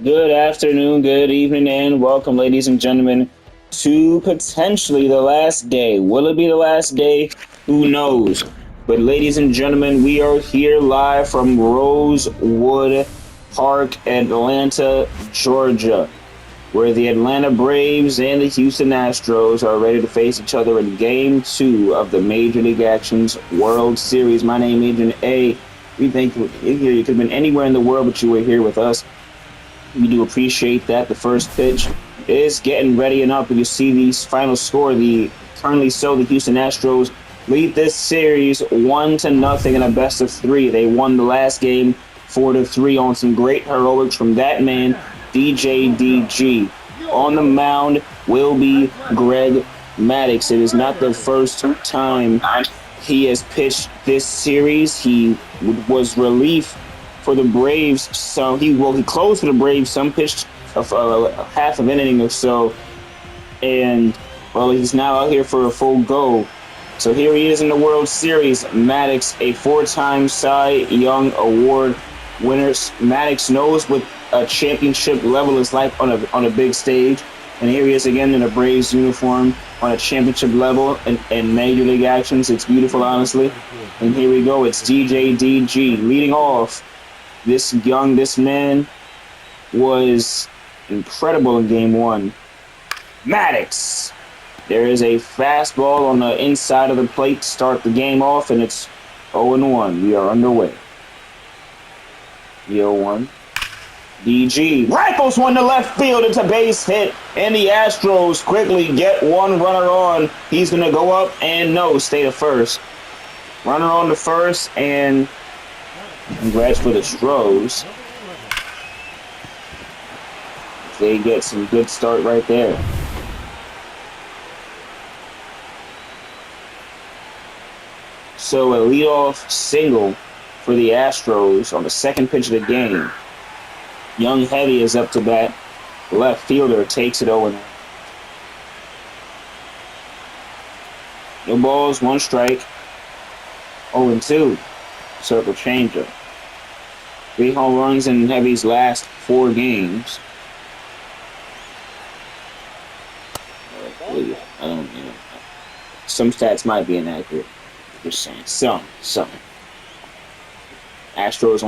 Good afternoon, good evening, and welcome, ladies and gentlemen, to potentially the last day. Will it be the last day? Who knows? But, ladies and gentlemen, we are here live from Rosewood Park, Atlanta, Georgia, where the Atlanta Braves and the Houston Astros are ready to face each other in Game 2 of the Major League Action's World Series. My name is Agent A. We thank you for here. You could have been anywhere in the world, but you were here with us. We do appreciate that. The first pitch is getting ready and up. And you see the final score. The Houston Astros lead this series 1-0 in a best of three. They won the last game 4-3 on some great heroics from that man, DJDG. On the mound will be Greg Maddux. It is not the first time he has pitched this series. He was relief for the Braves, so he closed for the Braves. Some pitched a half of an inning or so, and he's now out here for a full go. So here he is in the World Series. Maddux, a four-time Cy Young Award winner. Maddux knows what a championship level is like on a big stage, and here he is again in a Braves uniform on a championship level in Major League Actions. It's beautiful, honestly. And here we go. It's DJDG leading off. This man was incredible in Game 1. Maddux. There is a fastball on the inside of the plate to start the game off, and it's 0-1. We are underway. 0-1. DG rifles one to left field. It's a base hit, and the Astros quickly get one runner on. He's going to go up, and no, stay to first. Runner on to first, and congrats for the Astros. They get some good start right there. So a leadoff single for the Astros on the second pitch of the game. Young Heavy is up to bat. Left fielder takes it 0-1. No balls, one strike. 0-2. Circle changeup. 3 home runs in Heavy's last 4 games. I don't know. Some stats might be inaccurate. Just saying. Some. Astros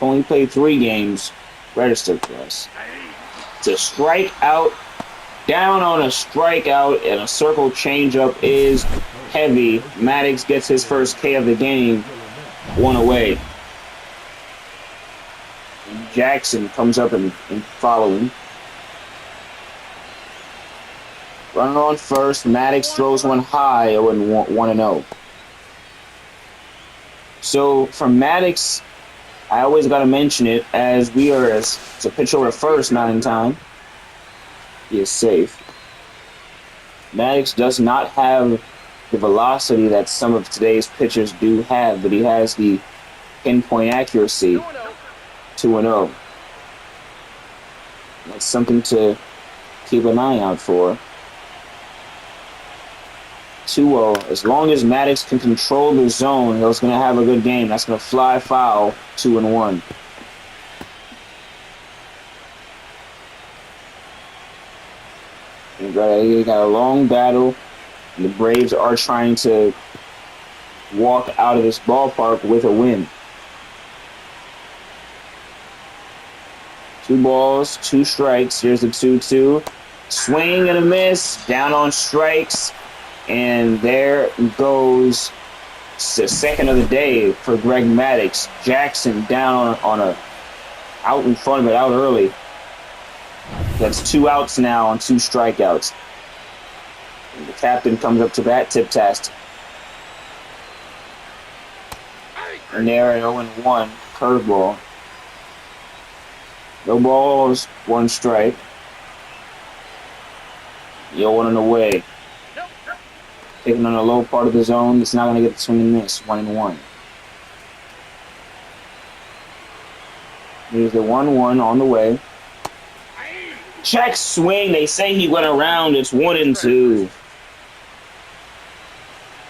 only played 3 games registered for us. It's a strikeout. Down on a strikeout, and a circle changeup is Heavy. Maddux gets his first K of the game. 1 away. Jackson comes up and following. Runner on first. Maddux throws one high, 1-0. So for Maddux, I always got to mention it as it's a pitch over first, not in time. He is safe. Maddux does not have the velocity that some of today's pitchers do have, but he has the pinpoint accuracy. 2-0. That's something to keep an eye out for. 2-0. As long as Maddux can control the zone, he's going to have a good game. That's going to fly foul. 2-1. You got a long battle. And the Braves are trying to walk out of this ballpark with a win. 2 balls, 2 strikes. Here's the 2-2. Swing and a miss. Down on strikes. And there goes the second of the day for Greg Maddux. Jackson down on out in front of it, out early. That's 2 outs now on 2 strikeouts. And the captain comes up to bat, tip-tassed. And there at 0-1, curveball. No balls, 1 strike. 0-1 away. Taking on the low part of the zone. It's not going to get the swing and miss. 1-1. Here's the 1-1 on the way. Check swing. They say he went around. It's 1-2.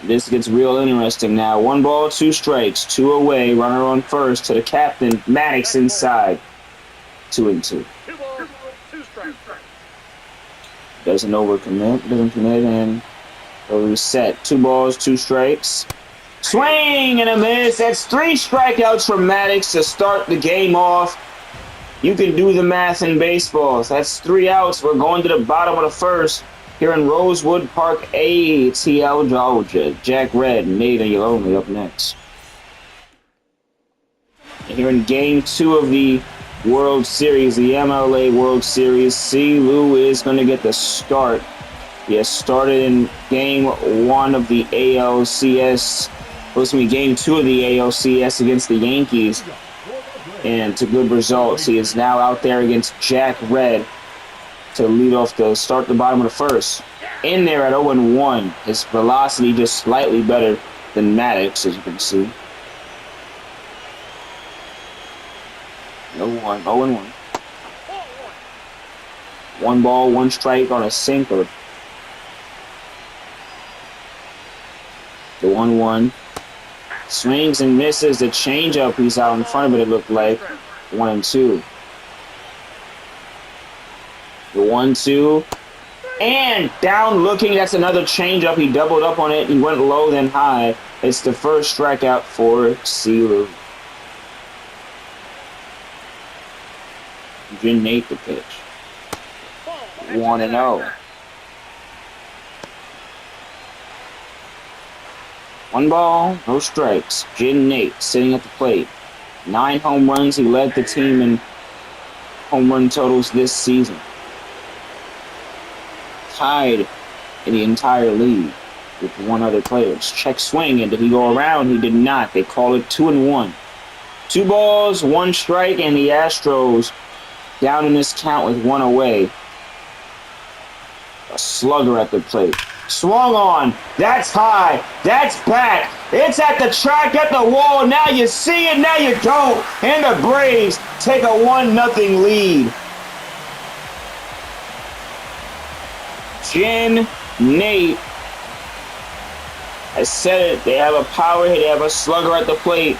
This gets real interesting now. 1 ball, 2 strikes. 2 away. Runner on first to the captain. Maddux inside. 2-2. Doesn't overcommit, doesn't commit, and a reset. 2 balls, 2 strikes. Swing and a miss. That's 3 strikeouts from Maddux to start the game off. You can do the math in baseball. That's 3 outs. We're going to the bottom of the first here in Rosewood Park, ATL, Georgia. Jack Red and Nate Yolonely up next. And here in Game 2 of the World Series, the MLA World Series, C-Lew is going to get the start. He has started in Game 1 of the ALCS. Supposed to be Game 2 of the ALCS against the Yankees. And to good results. He is now out there against Jack Red to lead off to start the bottom of the first. In there at 0-1. His velocity just slightly better than Maddux, as you can see. 0-1, 0-1. 1 ball, 1 strike on a sinker. The 1-1. Swings and misses the changeup. He's out in front of it looked like. 1-2. The 1-2. And down looking. That's another changeup. He doubled up on it. He went low then high. It's the first strikeout for C-Lew. Nate the pitch. 1-0. 1 ball, no strikes. Nate sitting at the plate. 9 home runs. He led the team in home run totals this season. Tied in the entire league with 1 other player. Check swing, and did he go around? He did not. They call it 2-1. 2 balls, 1 strike, and the Astros down in this count with 1 away. A slugger at the plate. Swung on. That's high. That's back. It's at the track, at the wall. Now you see it. Now you don't. And the Braves take a 1-0 lead. Nate. I said it. They have a power hit. They have a slugger at the plate.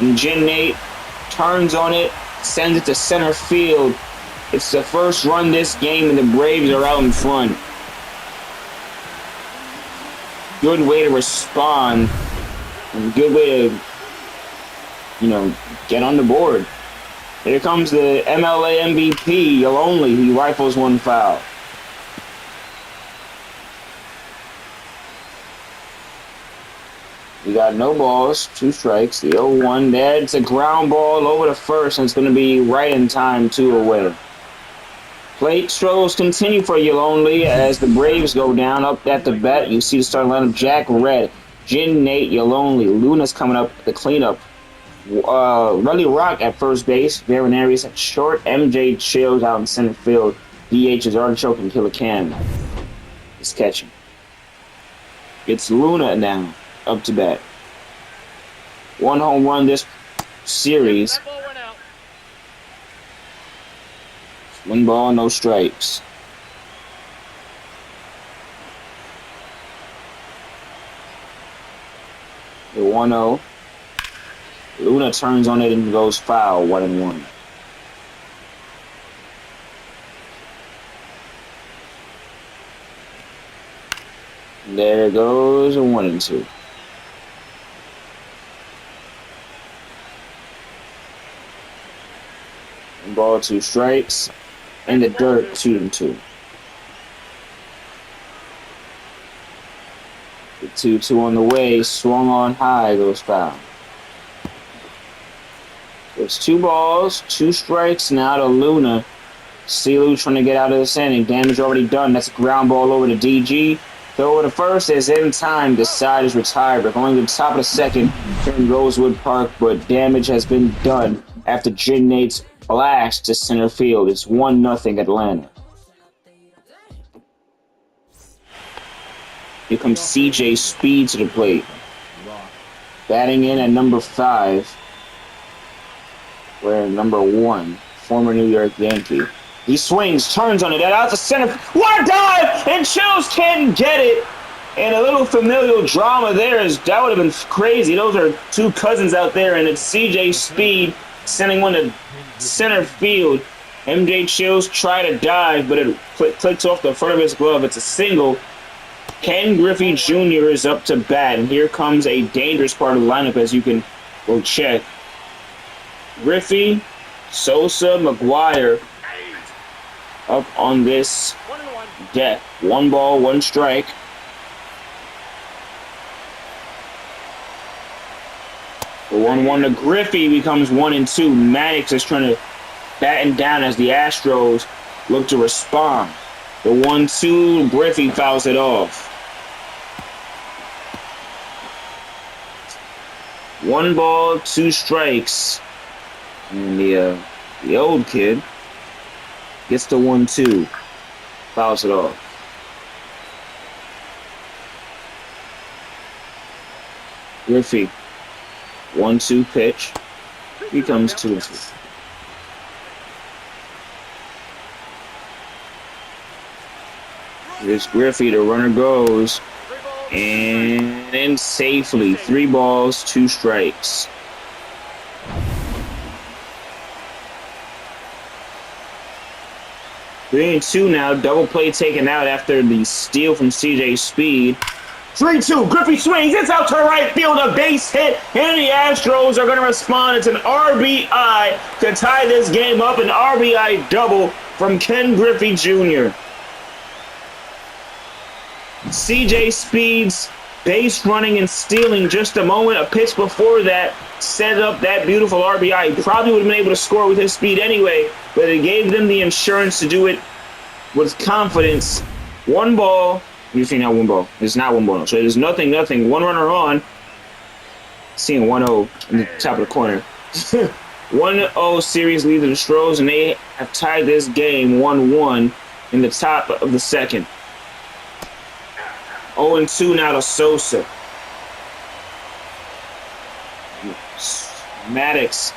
And Nate turns on it. Sends it to center field. It's the first run this game, and the Braves are out in front. Good way to respond, and good way to, get on the board. Here comes the MLA MVP, Yolonely. He rifles 1 foul. We got no balls, 2 strikes. The 0-1 there. It's a ground ball over the first, and it's going to be right in time, 2 away. Plate struggles continue for Yolonely as the Braves go down. Up at the bat, you see the starting lineup: Jack Red, Nate, Yolonely. Luna's coming up the cleanup. Ruddy Rock at first base. Baron Aries at short. MJ Chills out in center field. DH is Artichoke and Killer Cam is catching. It's Luna now up to bat. 1 home run this series. 1 ball, no strikes. The 1-0. Luna turns on it and goes foul, 1-1. And there goes a 1-2. One ball, 2 strikes. In the dirt, 2-2. The 2-2 on the way, swung on high, goes foul. There's 2 balls, 2 strikes now to Luna. C-Lew trying to get out of this inning. Damage already done. That's a ground ball over to DG. Throw to first is in time. The side is retired. We're going to the top of the second here in Rosewood Park, but damage has been done after Nate's blast to center field. It's 1-0 Atlanta. Here comes CJ Speed to the plate. Batting in at number 5. Wearing number 1, former New York Yankee. He swings, turns on it, out to center. What a dive! And Chills can't get it. And a little familial drama there that would have been crazy. Those are 2 cousins out there, and it's CJ Speed sending one to center field. MJ Chills try to dive, but it clicks off the front of his glove. It's a single. Ken Griffey Jr. is up to bat, and here comes a dangerous part of the lineup, as you can go check. Griffey, Sosa, McGuire up on this deck. 1 ball, 1 strike. The 1-1 to Griffey becomes 1-2. Maddux is trying to batten down as the Astros look to respond. The 1-2, Griffey fouls it off. 1 ball, 2 strikes. And the old kid gets the 1-2. Fouls it off. Griffey, 1-2 pitch. Becomes 2-2. Here's Griffey, the runner goes. And in safely. 3 balls, 2 strikes. Three and 2 now. Double play taken out after the steal from CJ Speed. 3-2. Griffey swings. It's out to right field. A base hit. And the Astros are going to respond. It's an RBI to tie this game up. An RBI double from Ken Griffey Jr. CJ Speed's base running and stealing just a moment. A pitch before that set up that beautiful RBI. He probably would have been able to score with his speed anyway, but it gave them the insurance to do it with confidence. 1 ball. You're seeing now 1 ball. It's not 1 ball. So there's nothing. 1 runner on. Seeing 1-0 in the top of the corner. 1-0 series lead to the Astros, and they have tied this game 1-1 in the top of the second. 0-2 now to Sosa. Maddux.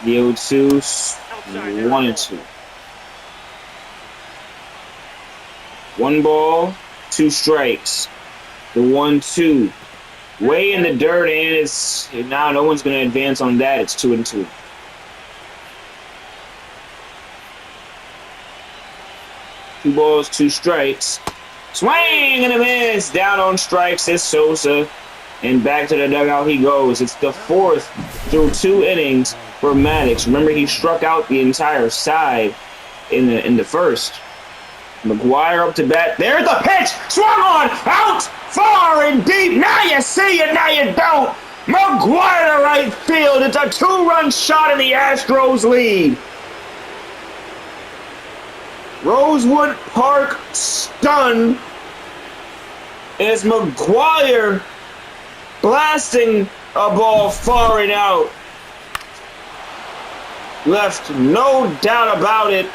The 0-2. 1-2. 1 ball, 2 strikes. The 1-2. Way in the dirt, and it's now no one's going to advance on that. It's 2-2. Two balls, 2 strikes. Swing and a miss. Down on strikes is Sosa. And back to the dugout he goes. It's the 4th through 2 innings for Maddux. Remember, he struck out the entire side in the first. McGuire up to bat. There's the pitch. Swung on. Out. Far and deep. Now you see it. Now you don't. McGuire to right field. It's a 2-run shot and the Astros lead. Rosewood Park stunned as McGuire blasting a ball far and out. Left no doubt about it.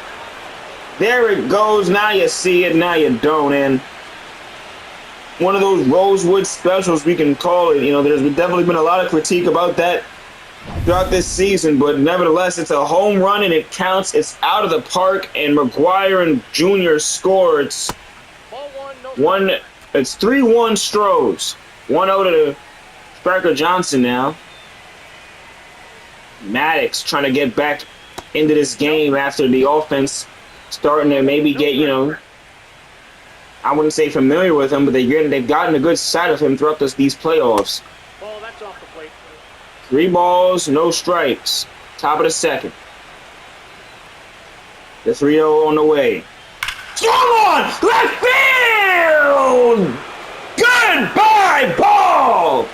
There it goes. Now you see it. Now you don't. And one of those Rosewood specials, we can call it. You know, there's definitely been a lot of critique about that throughout this season, but nevertheless, it's a home run and it counts. It's out of the park, and McGuire and Jr. score. It's 3-1 Stros. 1-0 to Striker Johnson now. Maddux trying to get back into this game after the offense starting to maybe get, I wouldn't say familiar with him, but they've gotten a good sight of him throughout these playoffs. Ball, that's off the plate. 3 balls, no strikes. Top of the second. The 3-0 on the way. Swung on! Left field! Goodbye, ball!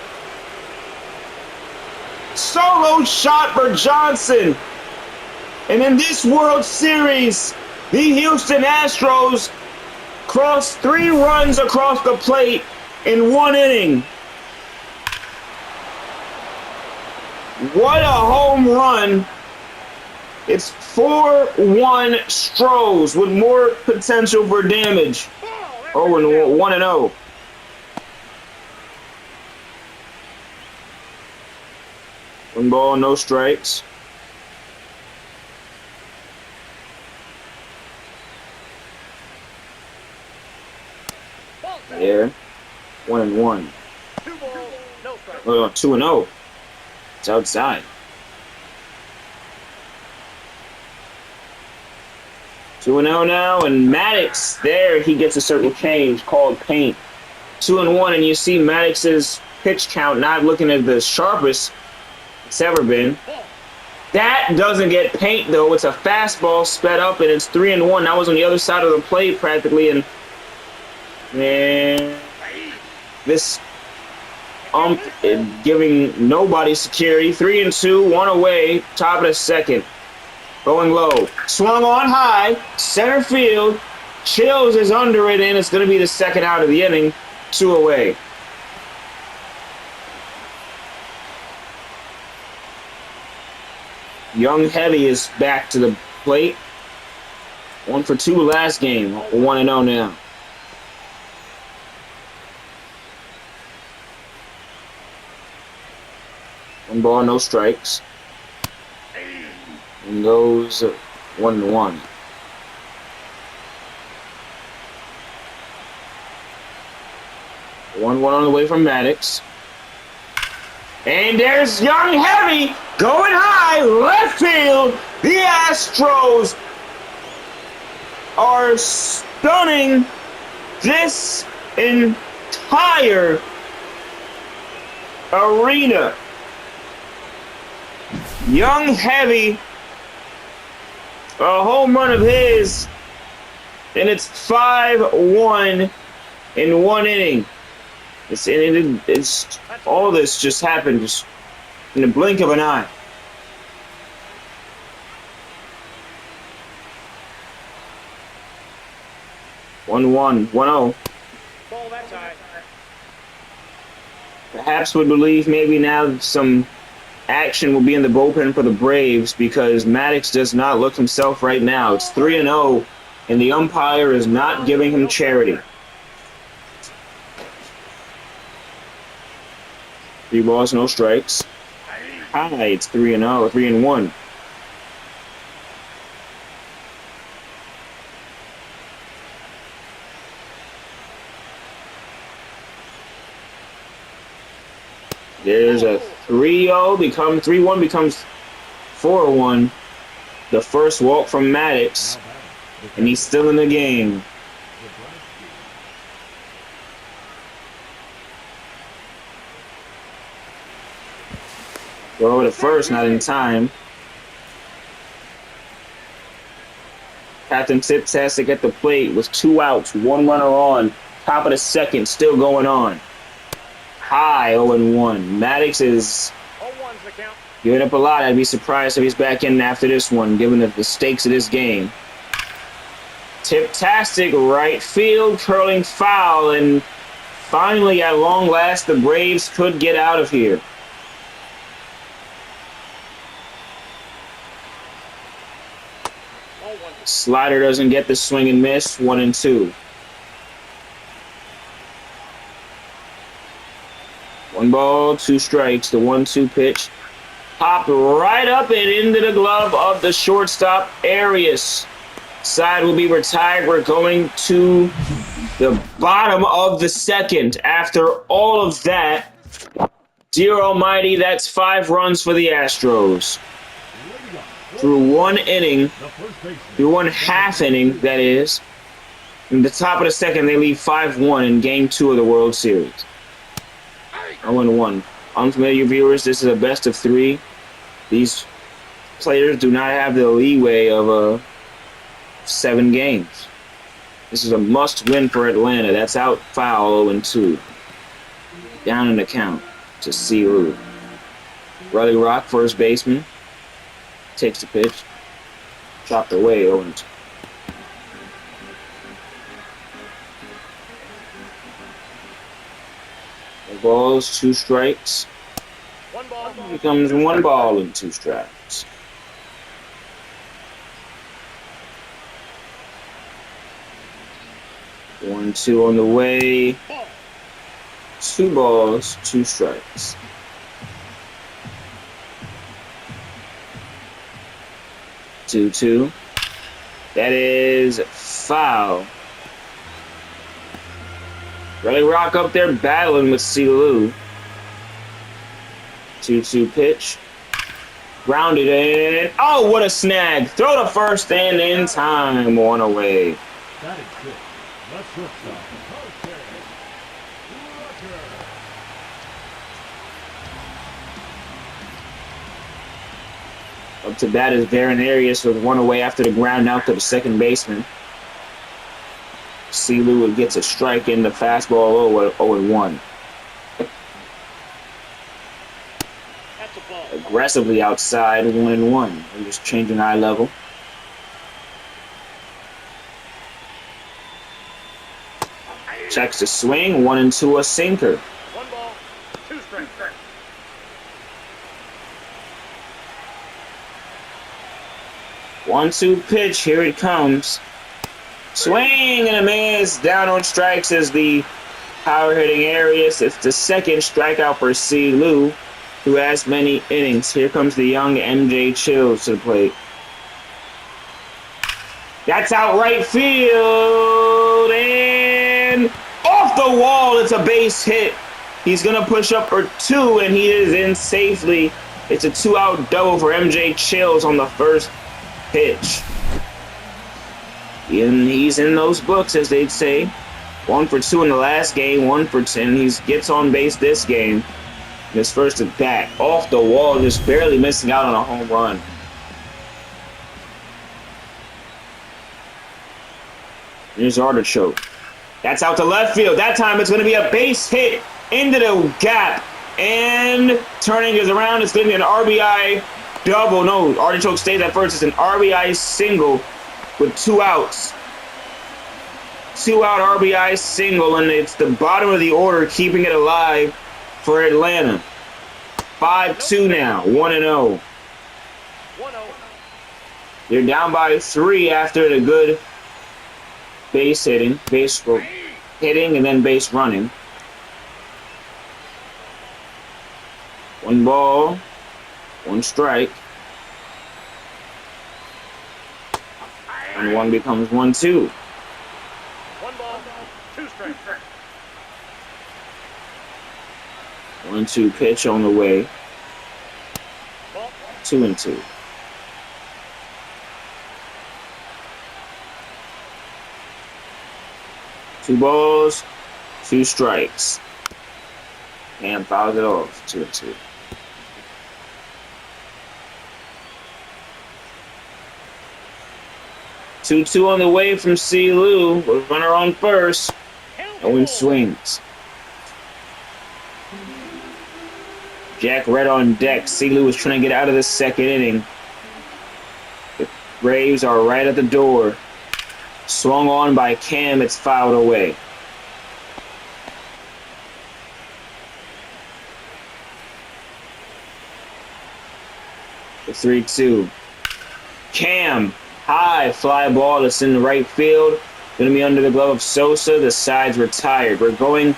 Solo shot for Johnson. And in this World Series, the Houston Astros crossed 3 runs across the plate in 1 inning. What a home run. It's 4-1 Stros with more potential for damage. 1-0. One ball, no strikes. There. 1-1. 2-0. It's outside. 2-0 now, and Maddux, there he gets a circle change called paint. 2-1, and you see Maddux's pitch count not looking at the sharpest it's ever been. That doesn't get paint, though. It's a fastball sped up, and it's 3-1. That was on the other side of the plate, practically, and this giving nobody security. 3-2, one away, top of the second. Going low. Swung on high, center field. Chills is under it, and it's going to be the second out of the inning. 2 away. Young Heavy is back to the plate. 1 for 2 last game. 1-0 now. One ball, no strikes. And goes 1-1. One on the way from Maddux. And there's Young Heavy going high, left field. The Astros are stunning this entire arena. Young Heavy, a home run of his, and it's 5-1 in 1 inning. It's all this just happened just in the blink of an eye. One 1-0. Perhaps would believe maybe now some action will be in the bullpen for the Braves because Maddux does not look himself right now. It's 3-0, and the umpire is not giving him charity. 3 balls, no strikes. High, it's 3-0, 3-1. There's a 3-0, 3-1 becomes 4-1. The first walk from Maddux, and he's still in the game. Go over to first, not in time. Captain Tiptastic at the plate with 2 outs, 1 runner on. Top of the second, still going on. High 0-1. Maddux is giving up a lot. I'd be surprised if he's back in after this one, given the stakes of this game. Tiptastic right field, curling foul, and finally, at long last, the Braves could get out of here. Slider doesn't get the swing and miss. 1-2. 1 ball, 2 strikes. The 1-2 pitch popped right up and into the glove of the shortstop, Arias. Side will be retired. We're going to the bottom of the second. After all of that, dear almighty, that's 5 runs for the Astros. Through 1 inning, through 1 half inning, that is. In the top of the second, they leave 5-1 in Game 2 of the World Series. 0-1. Unfamiliar viewers, this is a best of 3. These players do not have the leeway of 7 games. This is a must-win for Atlanta. That's out foul 0-2. Down in the count to C-Lew. Riley Rock, first baseman. Takes the pitch. Chopped away 0-2. Balls, 2 strikes. 1 ball. Becomes 1 ball and 2 strikes. One, 2 on the way. 2 balls, 2 strikes. 2-2. That is foul. Riley Rock up there battling with C-Lew. 2-2 pitch. Grounded in. Oh, what a snag. Throw to first and in time. One away. That is good. Let's shortstop. Up to bat is Baron Arias with one away after the ground out to the second baseman. C-Lew gets a strike in the fastball 0-1. Aggressively outside 1-1. We're just changing eye level. Checks the swing, 1-2, a sinker. 1 ball, 2 strikes. 1-2 pitch, here it comes. Swing and a miss. Down on strikes is the power hitting Arias. It's the second strikeout for C-Lew, who has many innings. Here comes the young MJ Chills to the plate. That's out right field and off the wall. It's a base hit. He's going to push up for 2 and he is in safely. It's a 2-out double for MJ Chills on the first pitch. And he's in those books, as they'd say. 1 for 2 in the last game, 1 for 10. He gets on base this game. His first at bat, off the wall, just barely missing out on a home run. Here's Artichoke. That's out to left field. That time it's going to be a base hit into the gap. And turning it around, it's going to be an RBI double. No, Artichoke stays at first. It's an RBI single with 2 outs. 2-out RBI single, and it's the bottom of the order, keeping it alive for Atlanta. 5-2 now, 1-0. They're down by 3 after the good base hitting, and then base running. 1 ball, 1 strike. And 1 becomes 1-2. 1 ball, 2 strikes. 1-2 pitch on the way. 2-2. Two balls, 2 strikes. And fouls it off. 2-2. 2-2 on the way from C-Lew with runner on first. Owen swings. Jack Red on deck. C-Lew is trying to get out of the second inning. The Braves are right at the door. Swung on by Cam. It's fouled away. The 3-2. Cam. High fly ball that's in the right field. Going to be under the glove of Sosa. The side's retired. We're going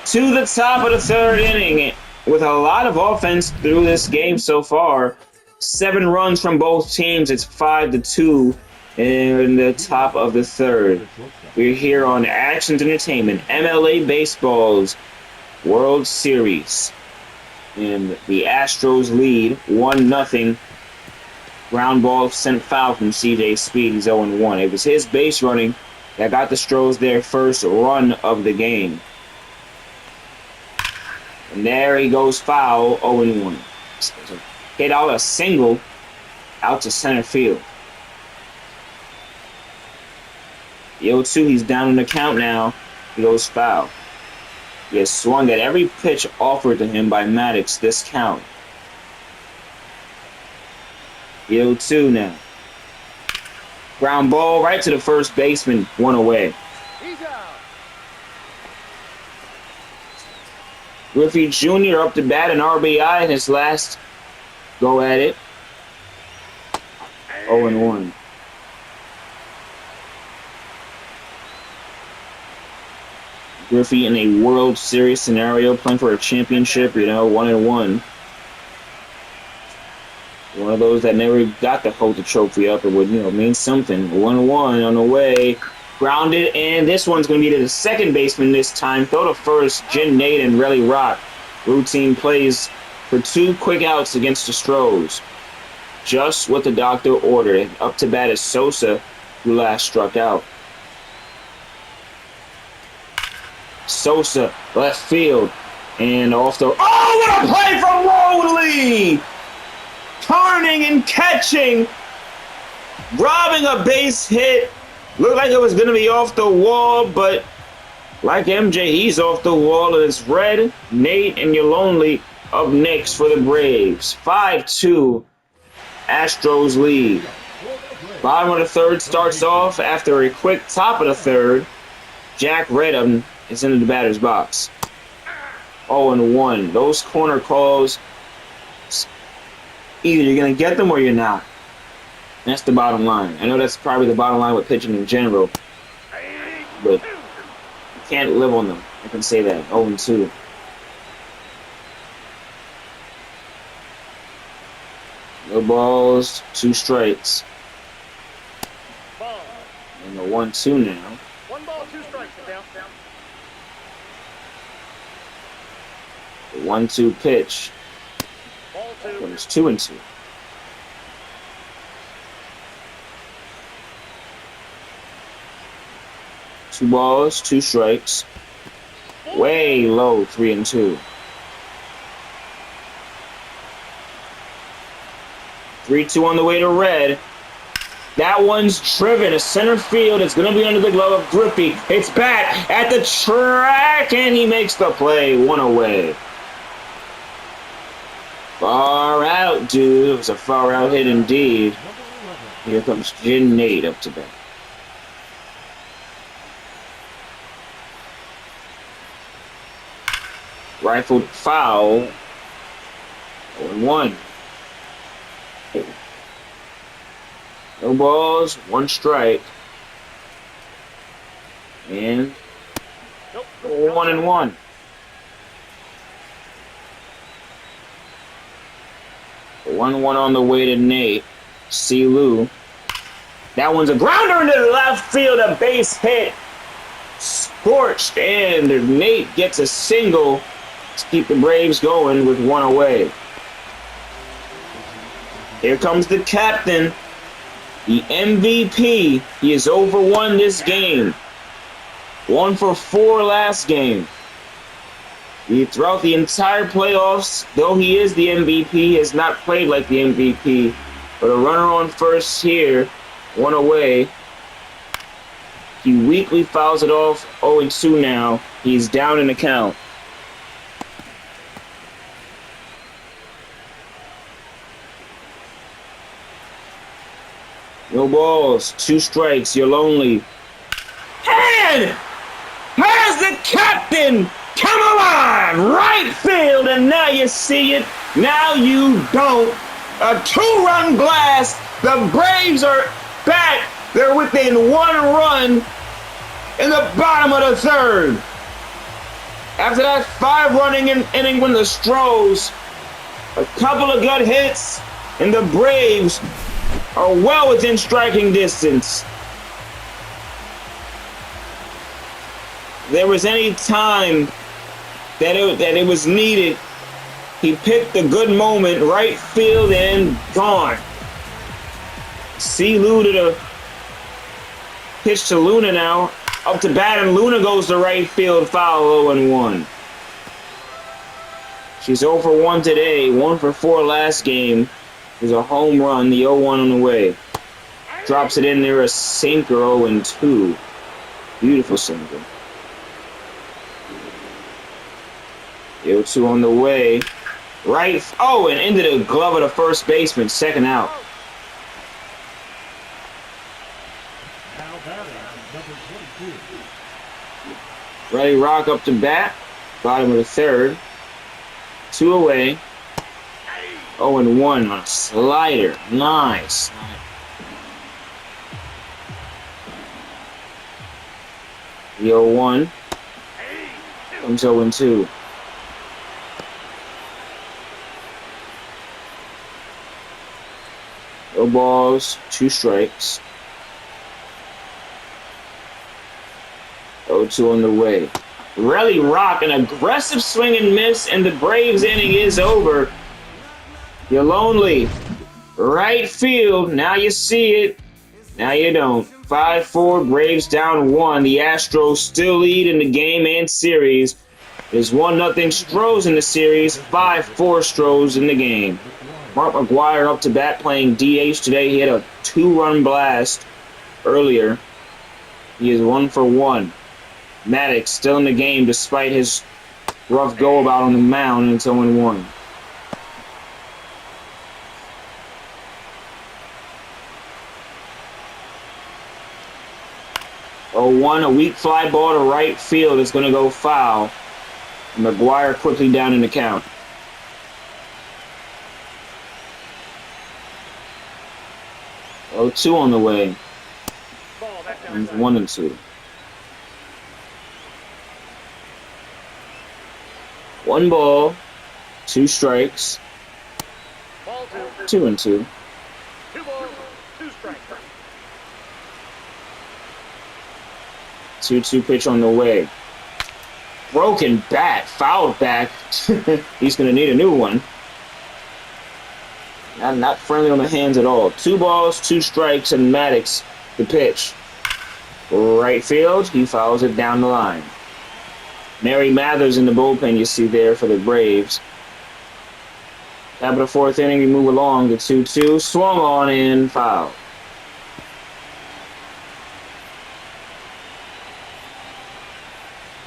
to the top of the 3rd inning with a lot of offense through this game so far. 7 runs from both teams. It's 5-2 in the top of the 3rd. We're here on Actions Entertainment, MLA Baseball's World Series. And the Astros lead 1-0. Ground ball sent foul from C.J. Speed. He's 0-1. It was his base running that got the Astros their first run of the game. And there he goes foul, 0-1. Hit out a single out to center field. The 0-2, he's down in the count now. He goes foul. He has swung at every pitch offered to him by Maddux this count. The 0-2 now. Ground ball right to the first baseman, 1 away. He's out. Griffey Jr. up to bat an RBI in his last go at it. 0-1. Griffey in a World Series scenario, playing for a championship, 1-1. One of those that never got to hold the trophy up. It would, mean something. 1-1 on the way. Grounded, and this one's going to be to the second baseman this time. Throw to first, Jen Nate and Relly Rock. Routine plays for 2 quick outs against the Astros. Just what the doctor ordered. Up to bat is Sosa, who last struck out. Sosa, left field. And off the... Oh, what a play from Rowley! Turning and catching. Robbing a base hit. Looked like it was going to be off the wall, but like MJ, he's off the wall. And it's Red, Nate, and Yolonely up next for the Braves. 5-2. Astros lead. Bottom of the third starts off after a quick top of the third. Jack Redham is into the batter's box. 0-1. Those corner calls, either you're going to get them or you're not. That's the bottom line. I know that's probably the bottom line with pitching in general, but you can't live on them. I can say that. 0-2. No balls, 2 strikes. Ball. And the 1-2 now. 1 ball, 2 strikes. Down. The 1-2 pitch. Ball 2. But it's 2-2. Two balls, 2 strikes. Way low, 3-2. 3-2 on the way to Red. That one's driven to center field. It's going to be under the glove of Griffey. It's back at the track, and he makes the play. 1 away. Far out, dude. It was a far out hit indeed. Here comes Jin Nate up to bat. Rifled foul. 0-1. No balls, 1 strike. And 1-1. The 1-1 on the way to Nate. C-Lew. That one's a grounder into the left field, a base hit. Scorched, and Nate gets a single to keep the Braves going with 1 away. Here comes the captain, the MVP. He is over 1 this game. 1 for 4 last game. Throughout the entire playoffs, though he is the MVP, he has not played like the MVP. But a runner on first here, 1 away. He weakly fouls it off. 0-2 now. He's down in the count. No balls, 2 strikes, you're lonely. And has the captain come alive? Right field, and now you see it, now you don't. A 2-run blast, the Braves are back. They're within 1 run in the bottom of the third. After that 5-running inning when the Astros, a couple of good hits, and the Braves are well within striking distance. There was any time that it was needed, he picked the good moment, right field, and gone. C-Lew to the pitch to Luna now. Up to bat, and Luna goes to right field, foul, 0-1. She's 0 for 1 today, 1 for 4 last game. There's a home run, the 0-1 on the way. Drops it in there, a sinker, 0-2. Beautiful sinker. The 0-2 on the way. Right, and into the glove of the first baseman, 2nd out. Now batting, number 22. Ready Rock up to bat. Bottom of the third. 2 away. 0-1 on a slider. Nice. The 0-1 comes 0-2. No balls, 2 strikes. 0-2 on the way. Relly Rock, an aggressive swing and miss, and the Braves inning is over. You're lonely. Right field. Now you see it. Now you don't. 5-4, Braves down 1. The Astros still lead in the game and series. There's 1-0 Stros in the series. 5-4 Stros in the game. Mark McGwire up to bat playing DH today. He had a 2-run blast earlier. He is 1 for 1. Maddux still in the game despite his rough go-about on the mound, and it's 0-1. A weak fly ball to right field is going to go foul. McGwire quickly down in the count. 0-2 on the way. Ball back down And inside. 1-2. 1 ball, 2 strikes, Ball 2. 2-2. 2 balls, 2 strikes. 2-2 pitch on the way. Broken bat, fouled back. He's going to need a new one. Not friendly on the hands at all. 2 balls, 2 strikes, and Maddux the pitch. Right field, he fouls it down the line. Mary Mathers in the bullpen you see there for the Braves. Top of the 4th inning, we move along to 2-2. Swung on in, foul.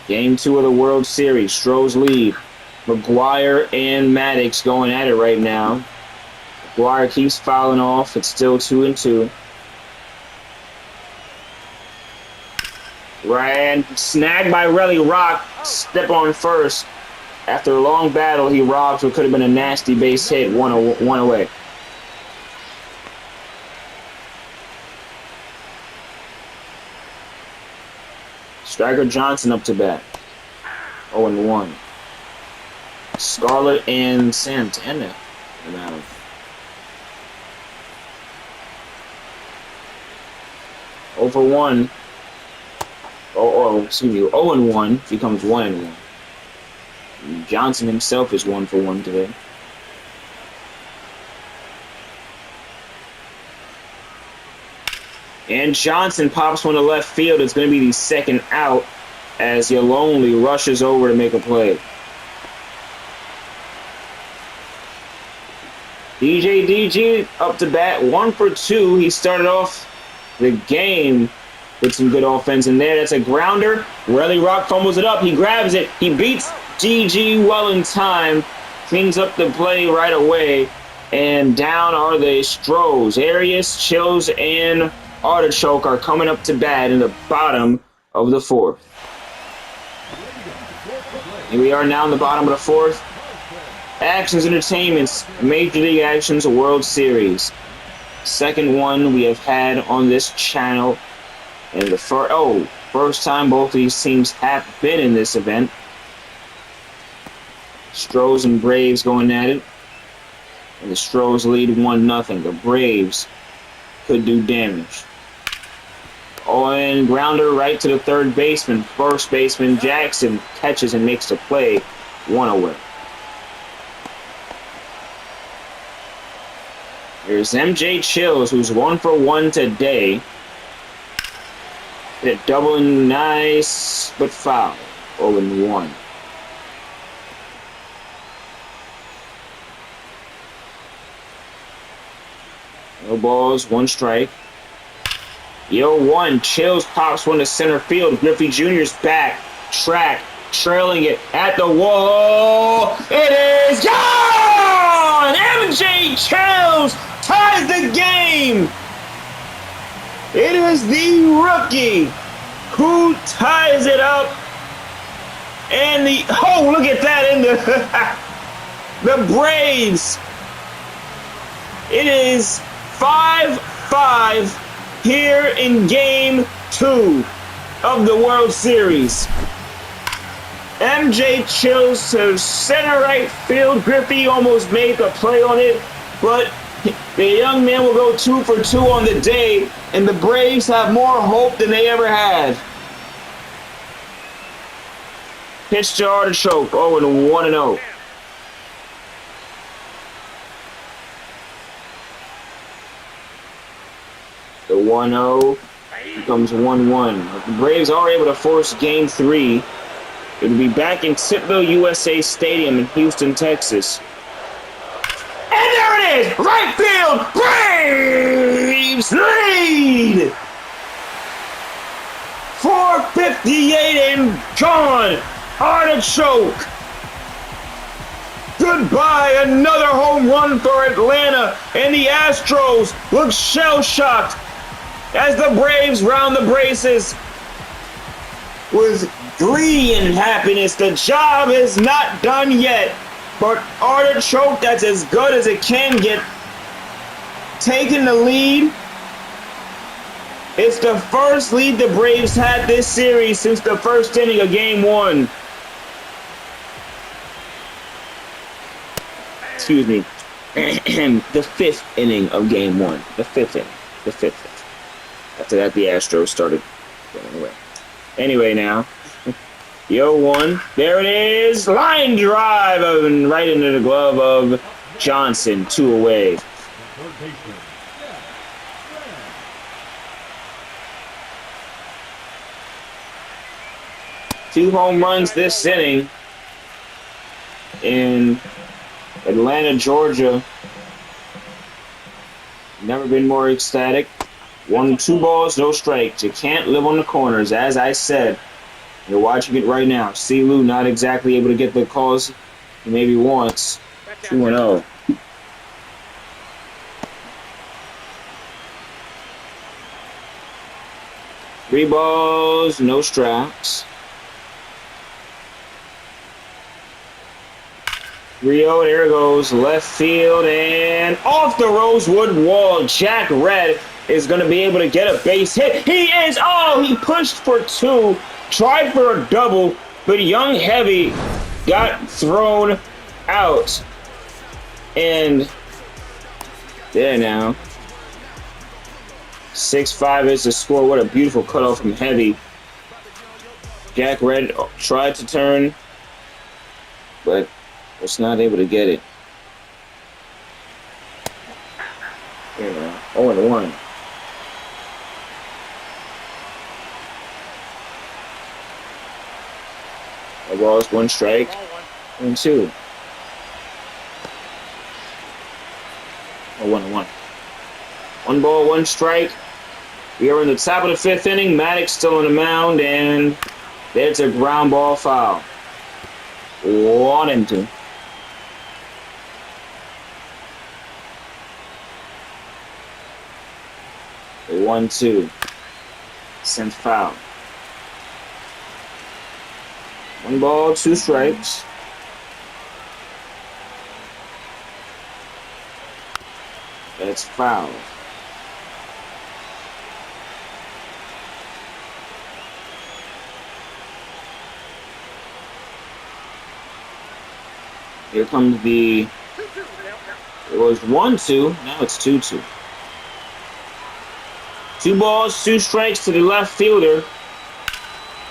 Game 2 of the World Series. Stros lead. McGwire and Maddux going at it right now. McGwire keeps fouling off. It's still 2-2. Ran, snagged by Relly Rock. Step on first. After a long battle, he robbed what could have been a nasty base hit. One away. Striker Johnson up to bat. 0-1. Scarlett and Santana. Now, over 1. Excuse me. 0-1 becomes 1-1. Johnson himself is 1 for 1 today. And Johnson pops one to left field. It's going to be the second out as Yolonely rushes over to make a play. DG up to bat, 1 for 2. He started off the game with some good offense in there. That's a grounder. Relly Rock fumbles it up. He grabs it. He beats GG well in time. Cleans up the play right away. And down are the Stros. Arias, Chills, and Artichoke are coming up to bat in the bottom of the 4th. Here we are now in the bottom of the 4th. Actions Entertainment's Major League Actions World Series. Second one we have had on this channel. And the first time both of these teams have been in this event. Stros and Braves going at it. And the Stros lead 1-0. The Braves could do damage. And grounder right to the third baseman. First baseman Jackson catches and makes the play. 1 away. There's MJ Chills, who's 1 for 1 today. Hit a double and nice, but foul. 0-1. No balls, 1 strike. 0-1. Chills pops one to center field. Griffey Jr.'s back. Track. Trailing it at the wall. It is gone! MJ Chills ties the game. It is the rookie who ties it up. And look at that in the Braves. It is 5-5 here in Game 2 of the World Series. MJ Chills to center right field. Griffey almost made the play on it, but the young man will go 2 for 2 on the day, and the Braves have more hope than they ever had. Pitch to Artichoke, 0-1-0. The 1-0 becomes 1-1. The Braves are able to force Game 3. It will be back in C-Lew USA Stadium in Houston, Texas. And there it is! Right field! Braves lead! 458 and gone! Artichoke! Goodbye, another home run for Atlanta, and the Astros look shell-shocked as the Braves round the bases with glee and happiness. The job is not done yet, but Artichoke, that's as good as it can get, taking the lead. It's the first lead the Braves had this series since the first inning of Game 1. Excuse me. The fifth inning of Game 1. The fifth inning. The fifth inning. After that, the Astros started going away. Anyway, now, the 0-1. There it is. Line drive right into the glove of Johnson. 2 away. Two home runs this inning in Atlanta, Georgia. Never been more ecstatic. 2 balls, no strikes. You can't live on the corners, as I said. You're watching it right now. C-Lew not exactly able to get the calls he maybe wants. 2-0. Three balls, no strikes. 3-0, there it goes, left field, and off the rosewood wall. Jack Red is going to be able to get a base hit. He is, he pushed for 2, tried for a double, but Young Heavy got thrown out. And there now. 6-5 is the score. What a beautiful cutoff from Heavy. Jack Red tried to turn, but was not able to get it. Here now, 0-1. A ball is 1 strike, 1-2. 1-1. 1 ball, 1 strike. We are in the top of the 5th inning. Maddux still on the mound, and there's a ground ball foul. 1-2. 1-2. Sent foul. 1 ball, 2 strikes. That's foul. Here comes the... It was 1-2. Now it's 2-2. 2 balls, 2 strikes to the left fielder.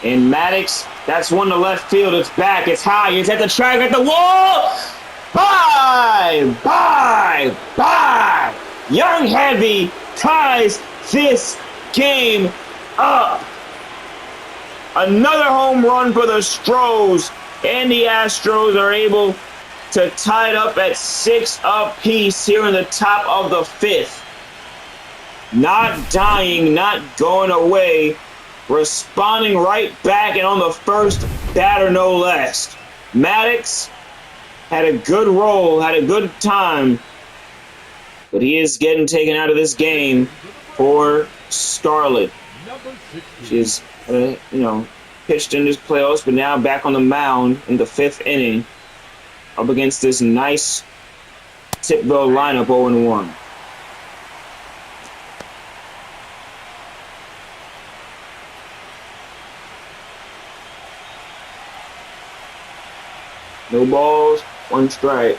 And Maddux, that's one to left field. It's back, it's high, it's at the track, at the wall. Bye! Bye! Bye! Young Heavy ties this game up. Another home run for the Astros, and the Astros are able to tie it up at 6 apiece here in the top of the 5th. Not dying, not going away, responding right back and on the first batter, no less. Maddux had a good roll, had a good time, but he is getting taken out of this game for Scarlett. She's, pitched in this playoffs, but now back on the mound in the 5th inning up against this nice Tipville lineup 0-1. No balls, 1 strike.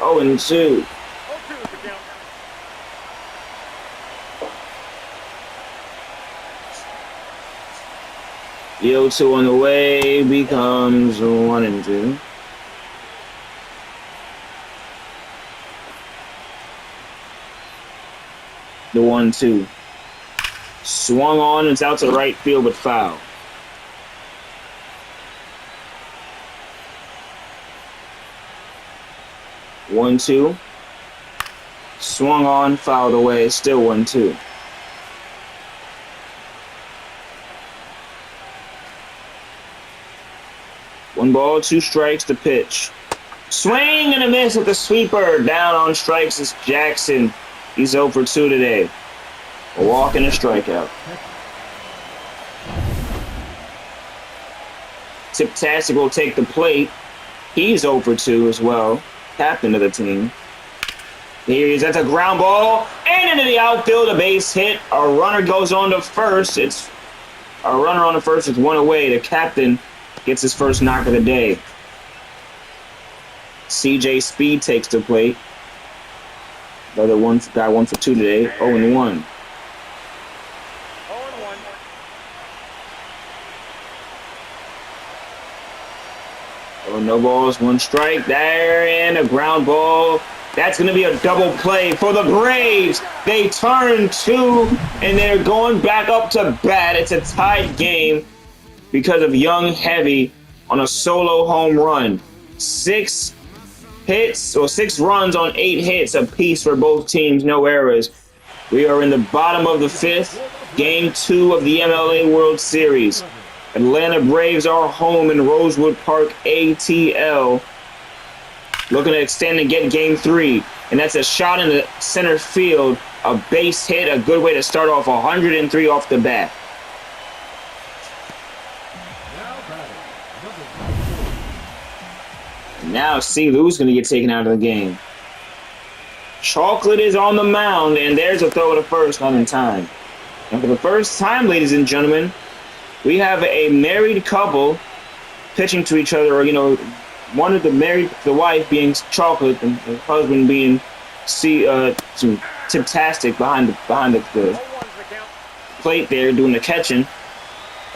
Oh, and 2. The 0-2 on the way becomes 1-2. The 1-2. Swung on, it's out to right field, but foul. One, two. Swung on, fouled away, still 1-2. One ball, 2 strikes to pitch. Swing and a miss at the sweeper. Down on strikes is Jackson. He's 0 for 2 today. A walk and a strikeout. Tiptastic will take the plate. He's 0 for 2 as well. Captain of the team. Here he is. That's a ground ball. And into the outfield, a base hit. A runner goes on to first. It's a runner on the first is 1 away. The captain gets his first knock of the day. CJ Speed takes the plate. Another guy 1 for 2 today. 0-1. Oh, no balls, 1 strike. There, and a ground ball. That's going to be a double play for the Braves. They turn 2, and they're going back up to bat. It's a tied game because of Young Heavy on a solo home run. 6 hits, or 6 runs on 8 hits apiece for both teams, no errors. We are in the bottom of the 5th, game 2 of the MLA World Series. Atlanta Braves are home in Rosewood Park, ATL. Looking to extend and get game 3. And that's a shot in the center field, a base hit, a good way to start off 103 off the bat. Now C-Lew's going to get taken out of the game. Chocolate is on the mound, and there's a throw to first, not in time. And for the first time, ladies and gentlemen, we have a married couple pitching to each other, or, one of the wife being Chocolate and the husband being Tiptastic behind the plate there doing the catching.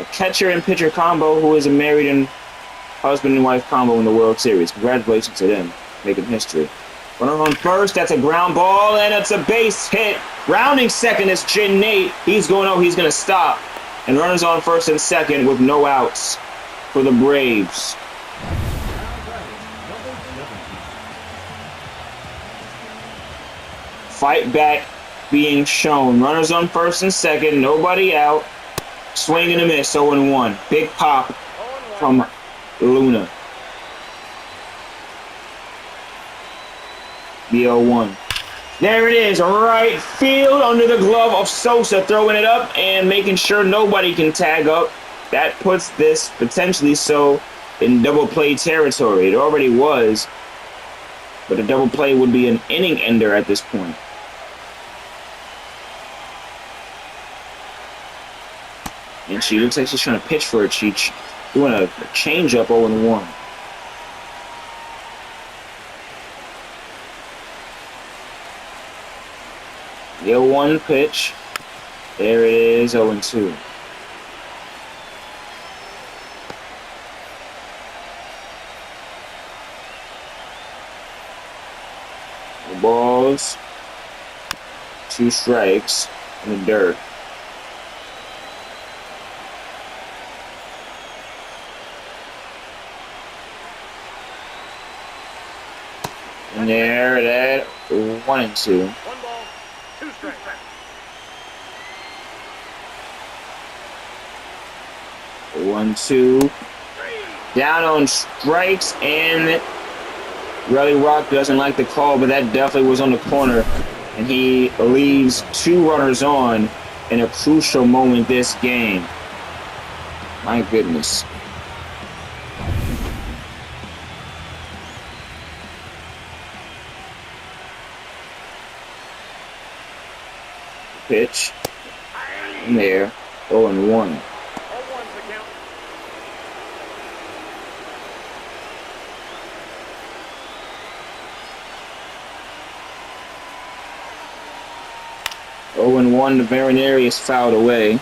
A catcher and pitcher combo who is a married and husband and wife combo in the World Series. Congratulations to them, making history. Runner on first, that's a ground ball, and it's a base hit. Rounding second is Nate. He's going to stop. And runners on first and second with no outs for the Braves. Fight back being shown. Runners on first and second, nobody out. Swing and a miss, 0-1. Big pop from Luna. The 0-1. There it is, right field under the glove of Sosa, throwing it up and making sure nobody can tag up. That puts this potentially in double play territory. It already was, but a double play would be an inning ender at this point. And she looks like she's trying to pitch for it. She's doing a change-up 0-1. The 0-1 pitch. There it is, 0-2. The balls. 2 strikes in the dirt. And there, that 1-2. 1 ball, 2 strikes. 1-2. Down on strikes, and Relly Rock doesn't like the call, but that definitely was on the corner. And he leaves 2 runners on in a crucial moment this game. My goodness. Pitch. And there. 0-1. 0-1, the Marineri is fouled away.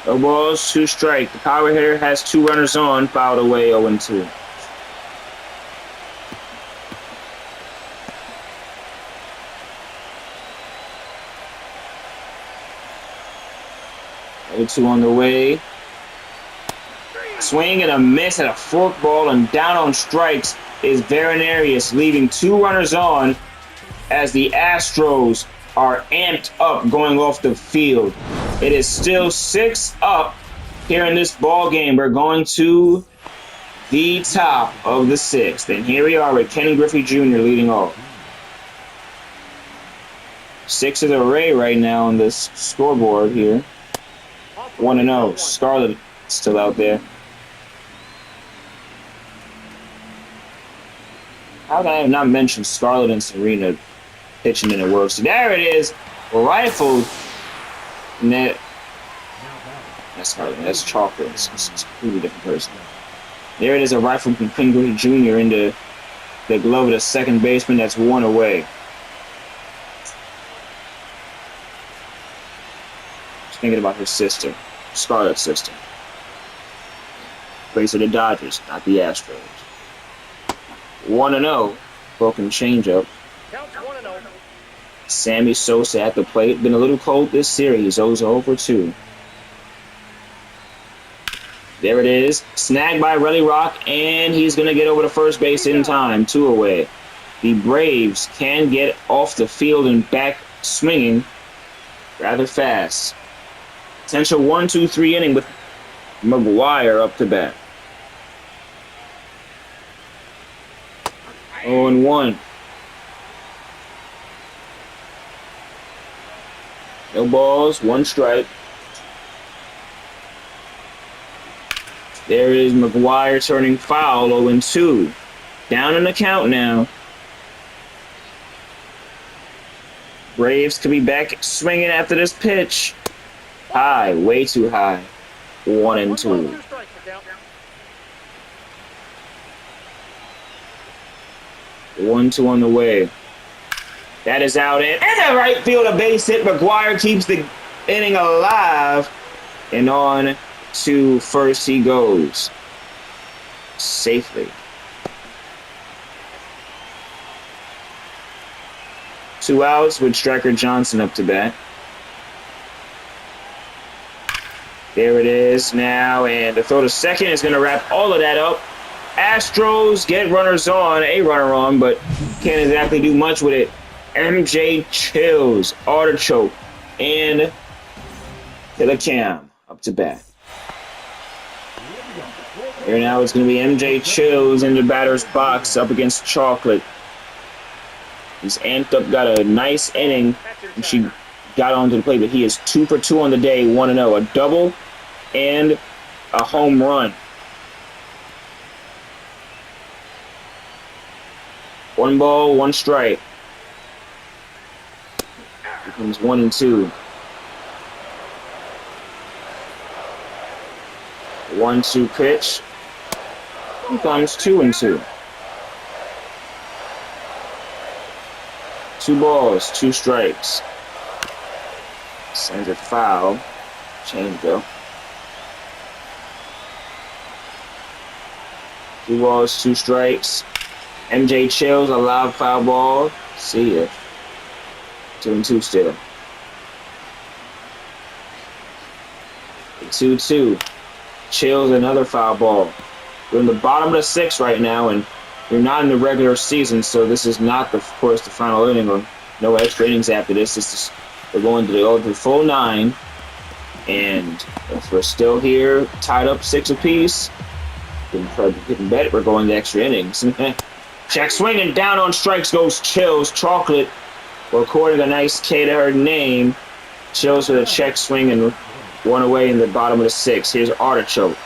No balls, 2 strike. The power hitter has 2 runners on, fouled away 0-2. Two on the way. Swing and a miss at a fork ball, and down on strikes is Veronarius, leaving 2 runners on as the Astros are amped up going off the field. It is still 6 up here in this ball game. We're going to the top of the 6th, and here we are with Kenny Griffey Jr. leading off. 6 is array right now on this scoreboard here. 1-0. Scarlett still out there. How can I have not mentioned Scarlett and Serena pitching in the World Series? There it is. Rifled. Net. That's Scarlett. That's Chocolate. It's a completely different person. There it is. A rifle from Ken Griffey Jr. into the glove of the second baseman. That's 1 away. Just thinking about his sister. Scarlett's sister. Plays for the Dodgers, not the Astros. 1-0. Broken changeup. Counts 1-0. Sammy Sosa at the plate. Been a little cold this series. 0-2. There it is. Snagged by Relly Rock, and he's going to get over to first base in time. 2 away. The Braves can get off the field and back swinging rather fast. Potential 1-2-3 inning with McGuire up to bat. 0-1. No balls, 1 strike. There is McGuire turning foul, 0-2. Down in the count now. Braves could be back swinging after this pitch. High, way too high. 1-2. 1-2 on the way. That is out in. And the right field, a base hit. McGuire keeps the inning alive. And on to first he goes. Safely. 2 outs with Striker Johnson up to bat. There it is now, and the throw to second is going to wrap all of that up. Astros get runners on, a runner on, but can't exactly do much with it. MJ Chills, Artichoke, and Hillicam up to bat. Here now it's going to be MJ Chills in the batter's box up against Chocolate. He's amped up, got a nice inning, and she got onto the plate, but he is 2 for 2 on the day, 1-0. A double and a home run. 1 ball, 1 strike. Becomes 1-2. 1-2 pitch. Becomes 2-2. 2 balls, 2 strikes. Sends it foul. Change though. 2 balls, 2 strikes. MJ Chills, a loud foul ball. See ya. 2-2 still. 2-2. Chills, another foul ball. We're in the bottom of the 6th right now, and we're not in the regular season, so this is not, of course, the final inning or no extra innings after this. We're going to the full 9, and if we're still here, tied up 6 apiece, we can bet we're going to extra innings. Check swinging, down on strikes goes Chills. Chocolate recording a nice K to her name. Chills with a check swing and 1 away in the bottom of the 6th. Here's Artichoke.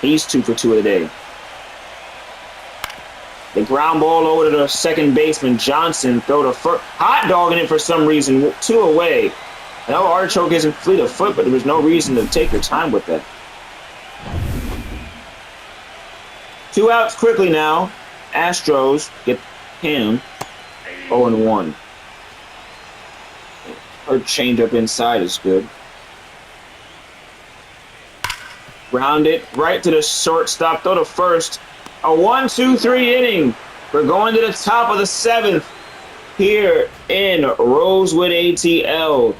He's 2 for 2 of the day. The ground ball over to the second baseman, Johnson. Throw to first. Hot dogging it for some reason. 2 away. I know Artichoke isn't fleet of foot, but there was no reason to take your time with that. 2 outs quickly now. Astros get him 0-1. Her changeup inside is good. Ground it right to the shortstop. Throw to first. A 1-2-3 inning. We're going to the top of the 7th here in Rosewood ATL.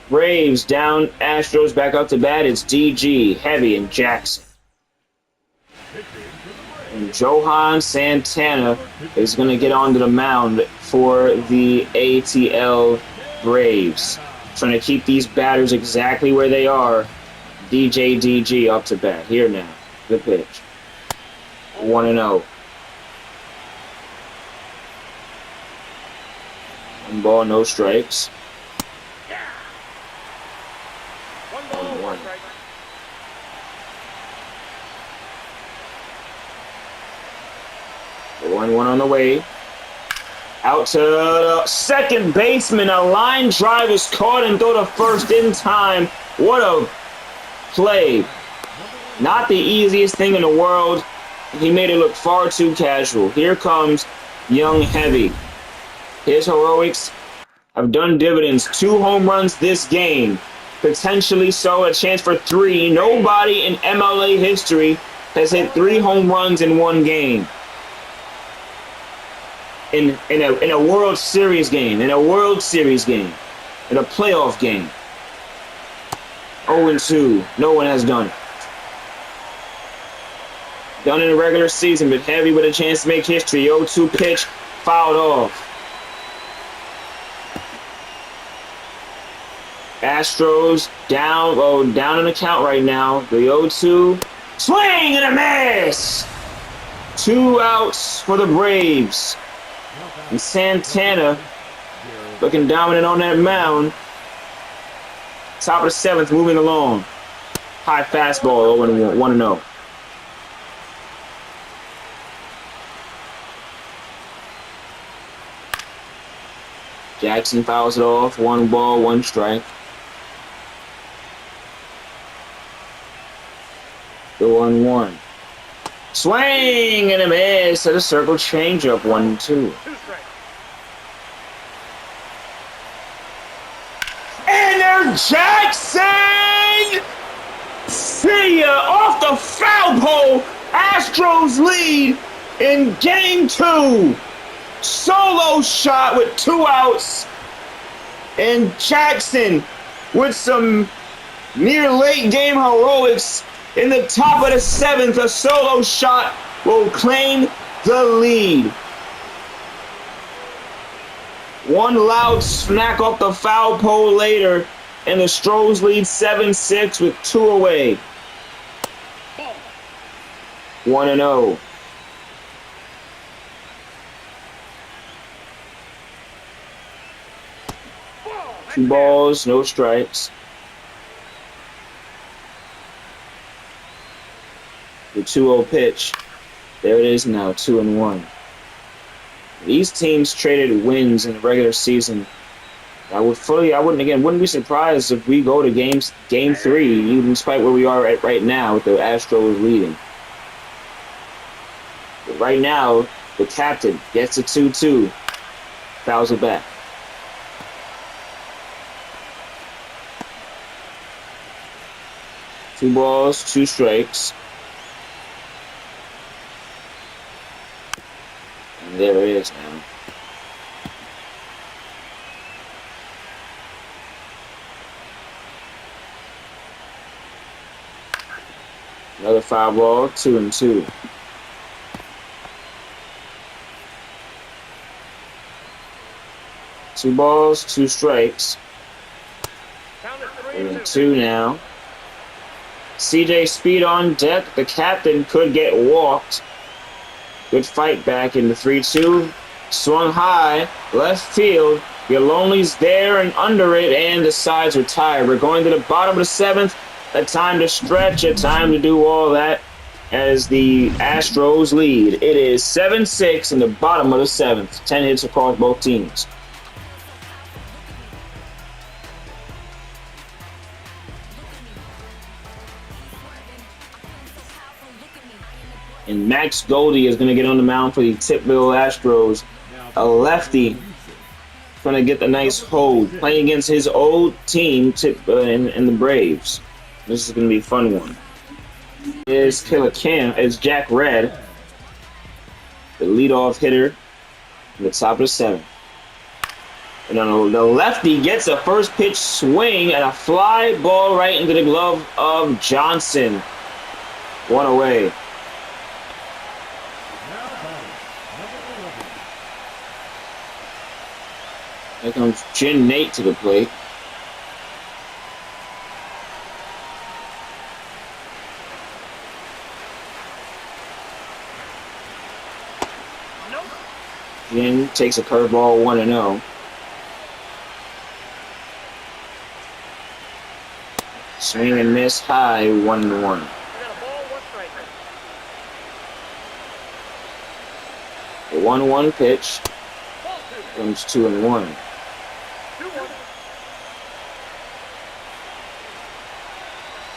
Braves down, Astros back up to bat. It's DG, Heavy, and Jackson. And Johan Santana is going to get onto the mound for the ATL Braves. Trying to keep these batters exactly where they are. DG up to bat. Here now. Good pitch. 1-0. One ball, no strikes. One ball, one strike. One on the way. Out to the second baseman. A line drive is caught and throw to first in time. What a play. Not the easiest thing in the world. He made it look far too casual. Here comes young Heavy. His heroics have done dividends. 2 home runs this game. Potentially so, a chance for 3. Nobody in MLA history has hit 3 home runs in one game. In a World Series game, in a playoff game. 0-2. No one has done it. Done in the regular season, but Heavy with a chance to make history. 0-2 pitch, fouled off. Astros down in the count right now. The 0-2. Swing and a miss! 2 outs for the Braves. And Santana looking dominant on that mound. Top of the 7th, moving along. High fastball, 1-0. Jackson fouls it off. 1 ball, 1 strike. The 1-1. Swing and a miss at a circle changeup. 1-2. 2 strikes. And there's Jackson! See ya! Off the foul pole! Astros lead in game 2. Solo shot with 2 outs. And Jackson with some near late game heroics in the top of the 7th. A solo shot will claim the lead. One loud smack off the foul pole later, and the Astros lead 7-6 with 2 away. 1-0. Two balls, no strikes. The 2-0 pitch. There it is now, 2-1. These teams traded wins in the regular season. Wouldn't be surprised if we go to game 3, even despite where we are at right now with the Astros leading. But right now, the captain gets a 2-2, fouls it back. Two balls, 2 strikes. And there it is now. Another foul ball, 2-2. Two balls, 2 strikes. Count it 3-2 now. CJ Speed on deck. The captain could get walked. Good fight back in the 3-2. Swung high, left field. Your Lonely's there and under it, and the sides are tied. We're going to the bottom of the 7th. A time to stretch, a time to do all that as the Astros lead. It is 7-6 in the bottom of the 7th. 10 hits across both teams. And Max Goldie is going to get on the mound for the Tipville Astros. A lefty going to get the nice hold. Playing against his old team in the Braves. This is going to be a fun one. is Jack Red, the leadoff hitter in the top of the seventh. And then the lefty gets a first pitch swing and a fly ball right into the glove of Johnson. One away. Here comes Jin Nate to the plate. Jin takes a curveball 1-0. Swing and miss high 1-1. We got a ball, 1 strike. The 1-1 pitch Ball 2. comes 2-1. 2-1.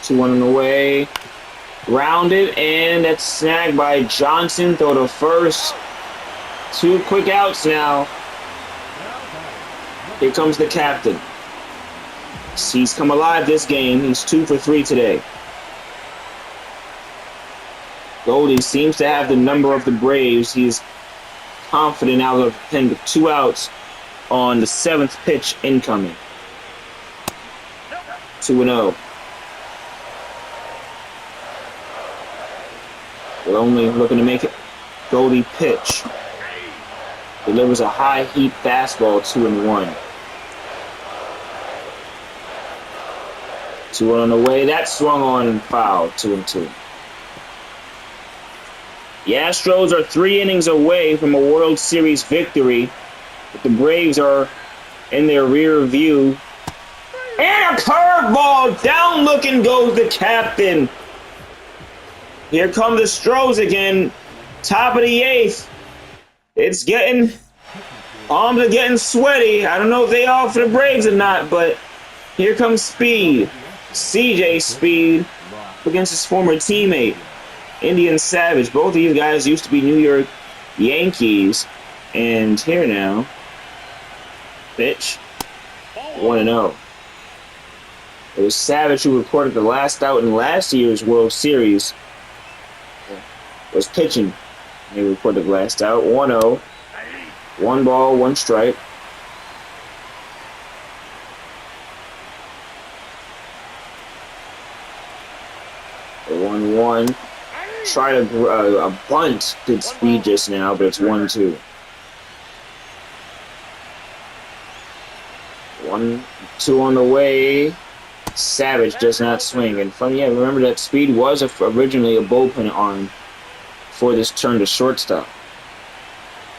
2-1 on the way. Grounded, and that's snagged by Johnson. Throw to first. 2 quick outs now. Here comes the captain. He's come alive this game. He's 2 for 3 today. Goldie seems to have the number of the Braves. He's confident out of him with 2 outs on the 7th pitch incoming. 2-0. We're only looking to make it. Goldie pitch. Delivers a high heat fastball 2-1. 2-1 on the way. That swung on and fouled 2-2. The Astros are 3 innings away from a World Series victory, but the Braves are in their rear view. And a curveball! Down looking goes the captain. Here come the Astros again. Top of the 8th. It's getting, arms are getting sweaty. I don't know if they are for the Braves or not, but here comes Speed. CJ Speed against his former teammate, Indian Savage. Both of these guys used to be New York Yankees. And here now, pitch, 1-0. It was Savage who recorded the last out in last year's World Series. Was pitching. He recorded the last out. 1-0. 1 ball, 1 strike. The 1-1. Try to a bunt did Speed just now, but it's 1-2. 1-2 on the way. Savage does not swing. And funny, yeah, remember that Speed was originally a bullpen arm for this turn to shortstop.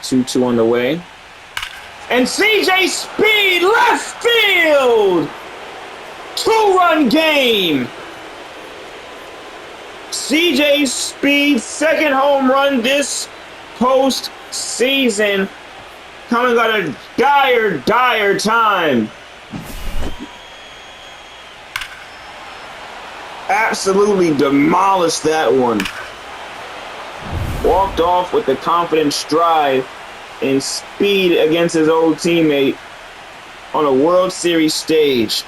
2-2 on the way. And CJ Speed, left field! 2-run game! CJ Speed's 2nd home run this postseason. Coming at a dire time. Absolutely demolished that one. Walked off with the confident stride and speed against his old teammate on a World Series stage.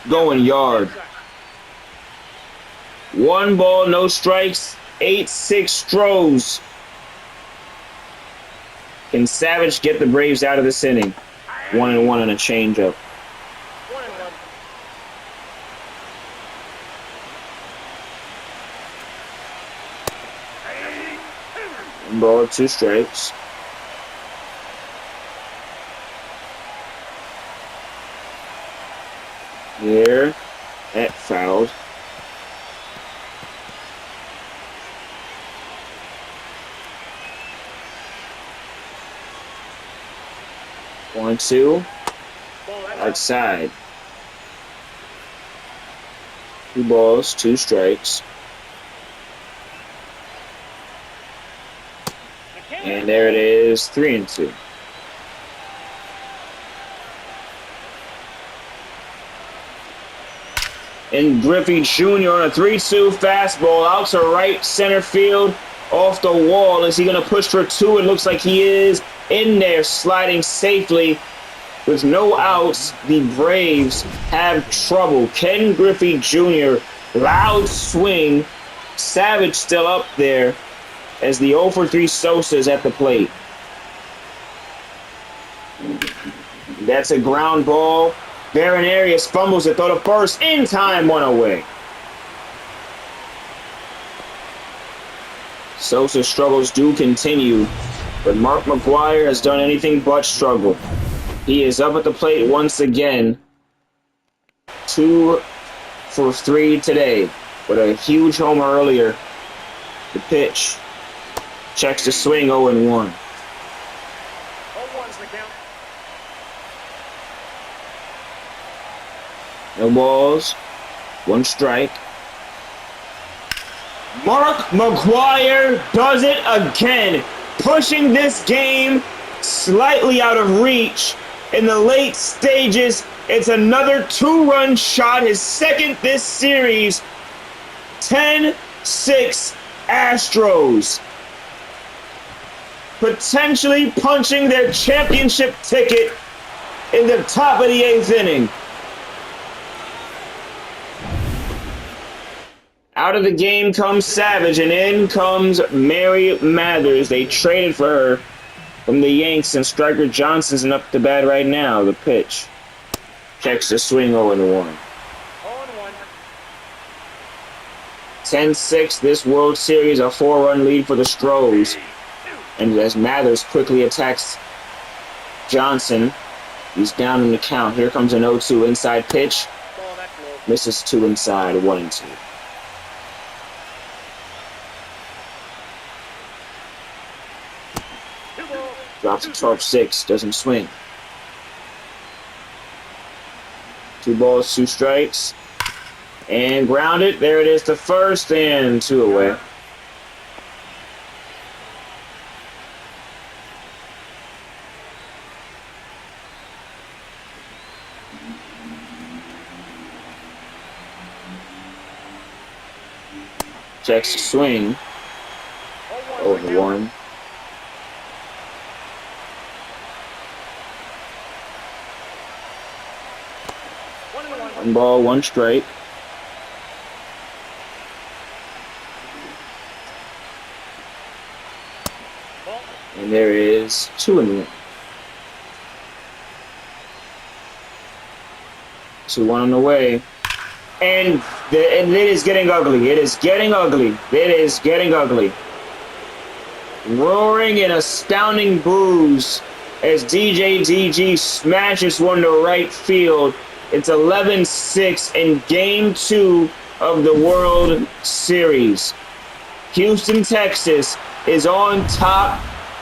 Going yard. 1 ball, no strikes, 8-6 Stros. Can Savage get the Braves out of this inning? 1-1 on a changeup. 1 ball, 2 strikes. Here, that fouled. One, 2, outside. 2 balls, 2 strikes. And there it is, 3-2. And Griffey Jr. on a 3-2 fastball out to right center field off the wall. Is he going to push for 2? It looks like he is in there, sliding safely with no outs. The Braves have trouble. Ken Griffey Jr., loud swing Savage still up there as the 0 for 3 Sosa is at the plate. That's a ground ball. Baron Arias fumbles it, throw to first, in time, 1 away. Sosa's struggles do continue, but Mark McGwire has done anything but struggle. He is up at the plate once again. 2 for 3 today, with a huge homer earlier. The pitch. Checks the swing, 0-1. 0-1's the count. No balls. 1 strike. Mark McGwire does it again, pushing this game slightly out of reach in the late stages. It's another 2-run shot, his second this series. 10-6 Astros. Potentially punching their championship ticket in the top of the 8th inning. Out of the game comes Savage, and in comes Mary Mathers. They traded for her from the Yanks, and Striker Johnson's up to bat right now. The pitch. Checks the swing, 0-1. 0-1. 10-6, this World Series, a 4-run lead for the Stros. And as Mathers quickly attacks Johnson, he's down in the count. Here comes an 0-2 inside pitch. Ball that low. Misses 2 inside, 1-2. Drops a 12-6, doesn't swing. 2 balls, 2 strikes. And grounded. There it is to first, and 2 away. Checks the swing. 0-1. One ball, 1 strike. And there is 2-1. 2-1 on the way. And it is getting ugly. It is getting ugly. It is getting ugly. Roaring and astounding boos as DJ DG smashes one to right field. It's 11-6 in Game 2 of the World Series. Houston, Texas is on top,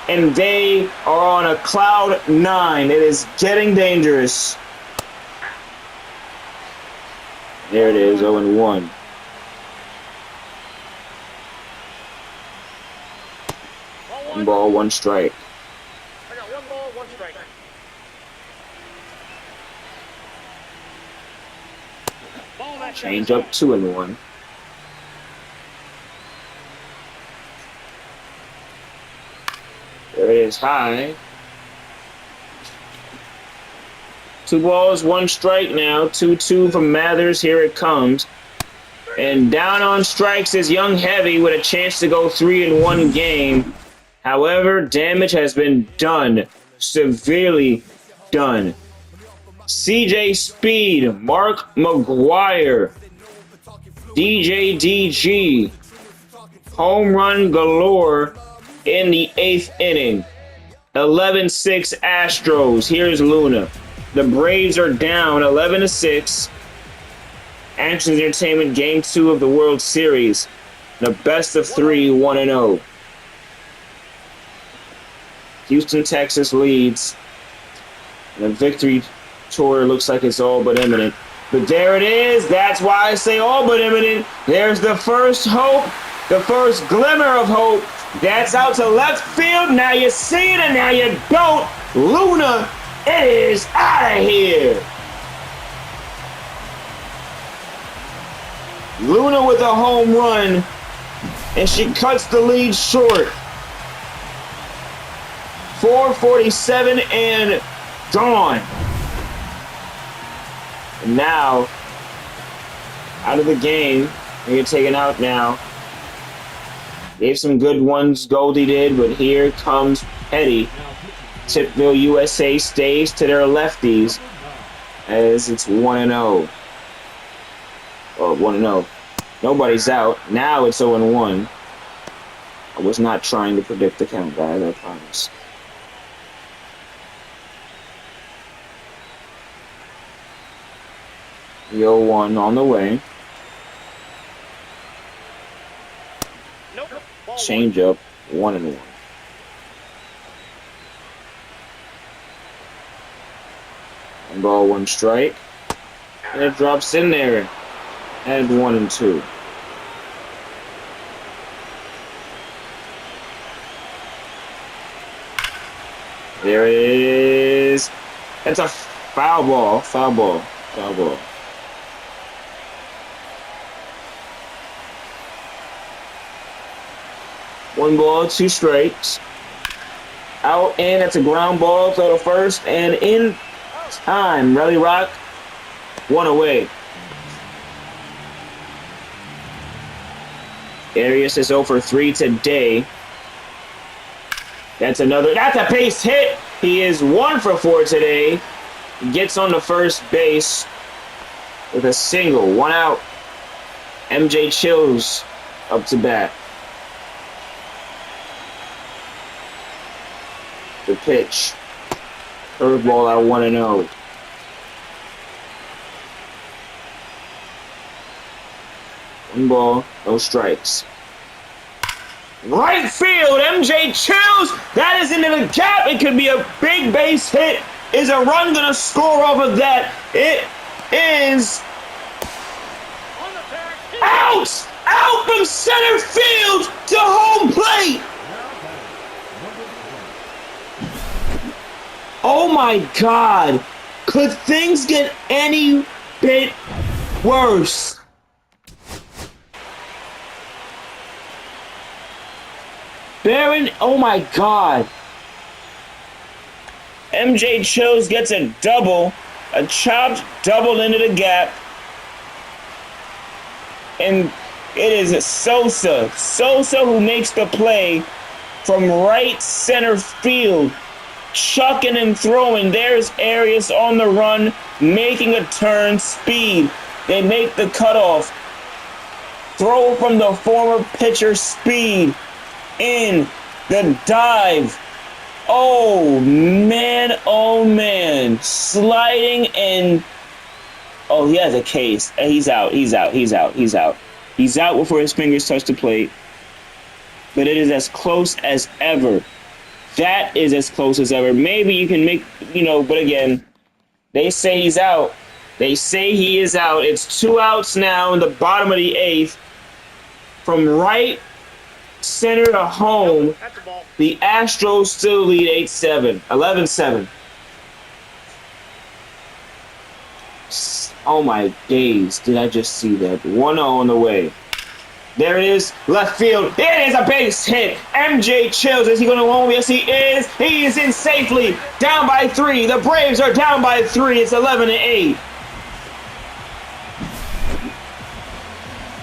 and they are on a cloud 9. It is getting dangerous. There it is, 0-1. One ball, 1 strike. I got 1 ball, 1 strike. Ball that Change up, 2-1. There it is, high. 2 balls, 1 strike now. 2-2 from Mathers. Here it comes. And down on strikes is Young Heavy with a chance to go 3-1 game. However, damage has been done. Severely done. CJ Speed, Mark McGwire, DJ DG, home run galore in the 8th inning. 11-6 Astros. Here's Luna. The Braves are down 11-6. Action Entertainment Game 2 of the World Series. The best of 3, 1-0. Houston, Texas leads. And the victory tour looks like it's all but imminent. But there it is. That's why I say all but imminent. There's the first hope, the first glimmer of hope. That's out to left field. Now you see it and now you don't. Luna is out of here. Luna with a home run, and she cuts the lead short. 4:47 and gone. And now, out of the game, you're taken out now. Gave some good ones, Goldie did, but here comes Petty. Tipville USA stays to their lefties as it's 1-0. Oh, 1-0. Nobody's out. Now it's 0-1. I was not trying to predict the count, guys, I promise. The 0-1 on the way. Nope. Ball Change up, 1-1. One ball, one strike. And it drops in there. And 1-2. There it is. That's a foul ball. Foul ball. Foul ball. One ball, two strikes. Out and that's a ground ball. Throw to first and in time. Rally Rock. One away. Arias is 0 for 3 today. That's a base hit. He is 1 for 4 today. Gets on the first base with a single. 1 out. MJ Chills up to bat. The pitch. Curveball at 1-0. One ball, no strikes. Right field, MJ Chills. That is into the gap. It could be a big base hit. Is a run gonna score off of that? It is out! Out from center field to home plate. Oh my God. Could things get any bit worse? Barron, oh my God. MJ Chills gets a double, a chopped double into the gap. And it is Sosa who makes the play from right center field. Chucking and throwing. There's Arias on the run, making a turn, speed. They make the cutoff. Throw from the former pitcher, speed. In the dive. Oh man. Sliding and oh, he has a case. He's out before his fingers touch the plate. But it is as close as ever. That is as close as ever. Maybe you can make, but again, they say he's out. They say he is out. It's 2 outs now in the bottom of the 8th. From right center to home, the Astros still lead 11-7. Oh my days, did I just see that? 1-0 on the way. There it is, left field. It is a base hit. MJ Chills, is he going to home? Yes, he is. He is in safely. Down by 3. The Braves are down by 3. It's 11-8.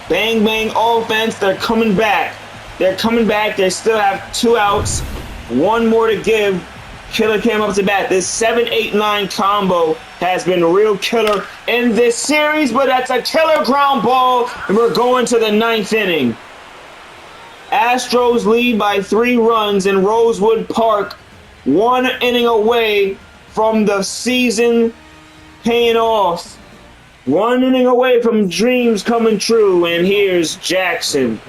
Bang, bang, offense. They're coming back. They still have 2 outs. 1 more to give. Killer came up to bat. This 7-8-9 combo has been real killer in this series, but that's a killer ground ball, and we're going to the 9th inning. Astros lead by 3 runs in Rosewood Park, 1 inning away from the season paying off. 1 inning away from dreams coming true, and here's Jackson.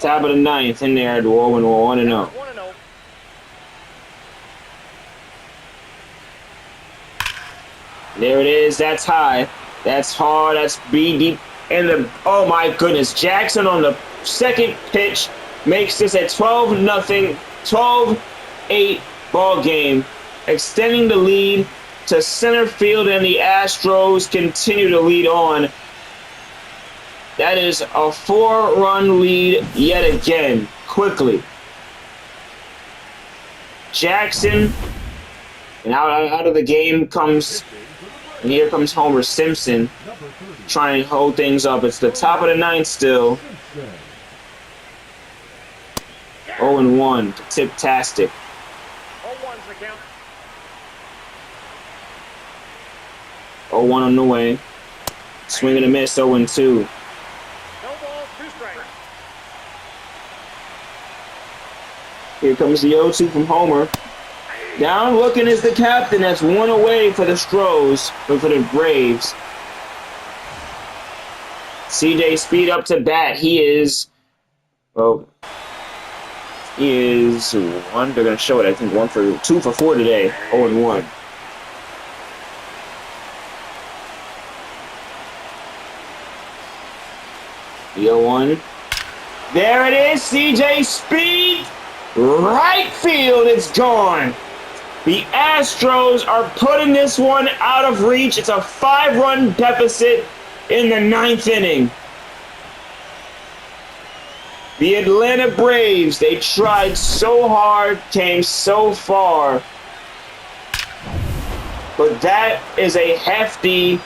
Top of the 9th in there at 1-0. There it is. That's high. That's hard. That's deep. And oh my goodness, Jackson on the second pitch makes this a 12-0, 12-8 ball game, extending the lead to center field, and the Astros continue to lead on. That is a 4-run lead yet again, quickly. Jackson, and out of the game comes And here comes Homer Simpson trying to hold things up. It's the top of the ninth still. 0-1. Tip-tastic. 0-1's the count. 0-1 on the way. Swing and a miss, 0-2. No balls, 2 strikes. Here comes the 0-2 from Homer. Down looking is the captain. That's 1 away for the Astros, or for the Braves. CJ Speed up to bat. He is, well, he is 1. They're going to show it, I think, 2 for 4 today. 0-1. The 0-1. There it is, CJ Speed. Right field, it's gone. The Astros are putting this one out of reach. It's a 5-run deficit in the 9th inning. The Atlanta Braves, they tried so hard, came so far. But that is a hefty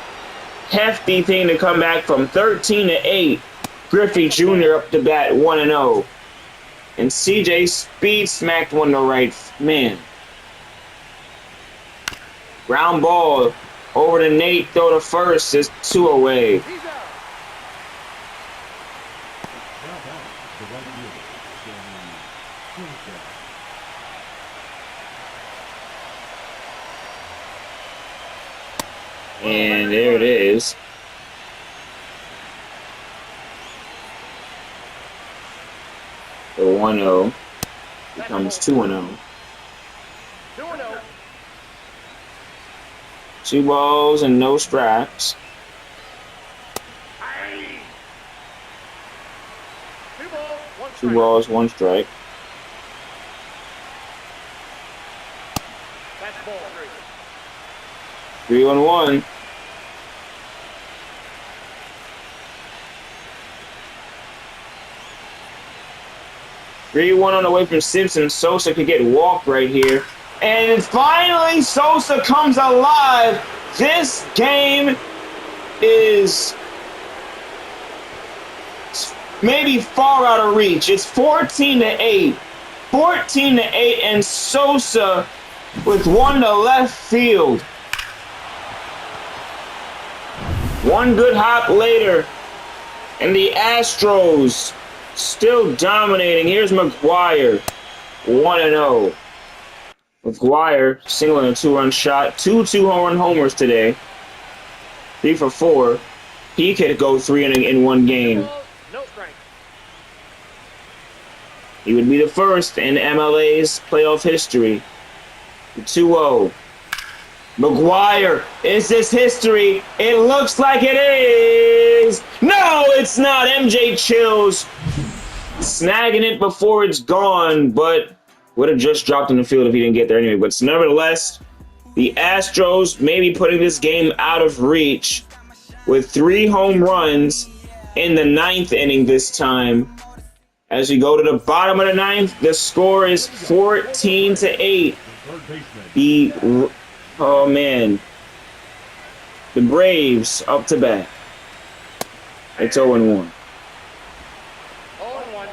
thing to come back from. 13-8. Griffey Jr. up to bat 1-0. And CJ Speed smacked one to right. Man. Ground ball over to Nate. Throw to first. Is 2 away. He's out. And there it is. The 1-0 becomes 2-0. 2-0. 2 balls and no strikes. 2 balls, 1 2 strike. balls, 1 strike. That's ball 3. 3-1. On the way from Simpson. Sosa could get walked right here. And finally, Sosa comes alive. This game is maybe far out of reach. It's 14-8. 14-8, and Sosa with 1 to left field. One good hop later, and the Astros still dominating. Here's McGuire, 1-0. McGuire single and a 2-run shot. 2 2-home homers today. 3 for 4. He could go 3 in one game. No strike. He would be the first in MLA's playoff history. 2-0. McGuire, is this history? It looks like it is. No, it's not. MJ Chills snagging it before it's gone, but would have just dropped in the field if he didn't get there anyway. But nevertheless, the Astros may be putting this game out of reach with 3 home runs in the 9th inning this time. As we go to the bottom of the 9th, the score is 14-8. Oh man, the Braves up to bat. It's 0-1. 0-1.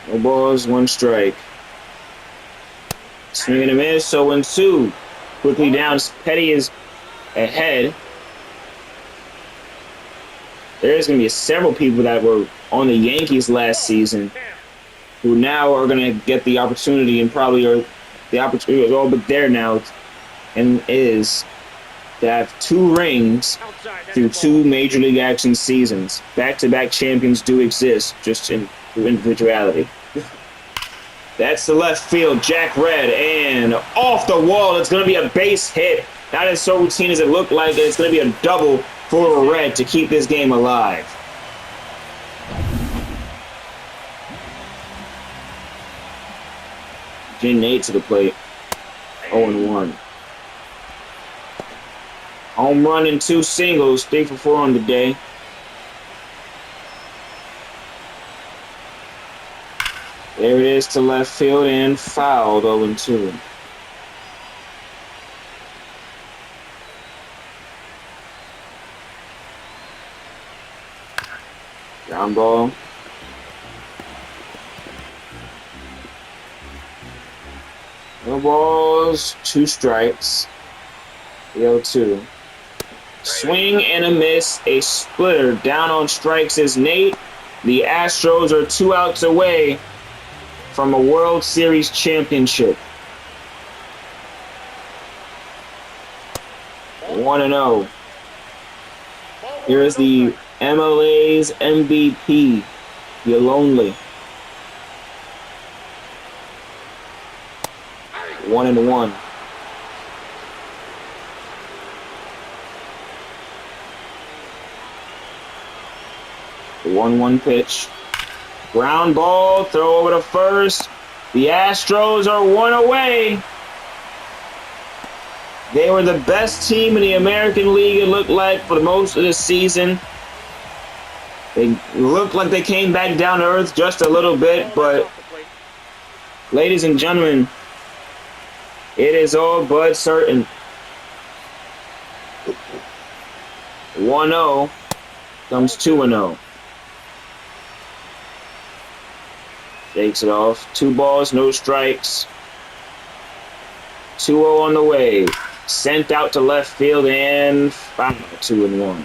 No balls, 1 strike. Swing and a miss, 0-2. Quickly down, Petty is ahead. There's going to be several people that were on the Yankees last season who now are going to get the opportunity, and probably are the opportunity is all but there now, and is to have 2 rings through 2 Major League Action seasons. Back-to-back champions do exist, just in individuality. That's the left field, Jack Red, and off the wall. It's going to be a base hit. Not as so routine as it looked like. It's going to be a double for Red to keep this game alive. Jen Nate to the plate. 0-1. Home run and 2 singles. 3 for 4 on the day. There it is to left field and fouled. 0-2. Ground ball. No balls, 2 strikes. 3-0-2. Swing and a miss. A splitter. Down on strikes is Nate. The Astros are 2 outs away from a World Series championship. 1-0. Here is the MLA's MVP. You're lonely. 1-1. 1-1 pitch. Ground ball, throw over to first. The Astros are 1 away. They were the best team in the American League, it looked like, for most of the season. They looked like they came back down to earth just a little bit, but ladies and gentlemen, it is all but certain. 1-0 comes 2-0. Takes it off. 2 balls, no strikes. 2-0 on the way. Sent out to left field and final 2-1.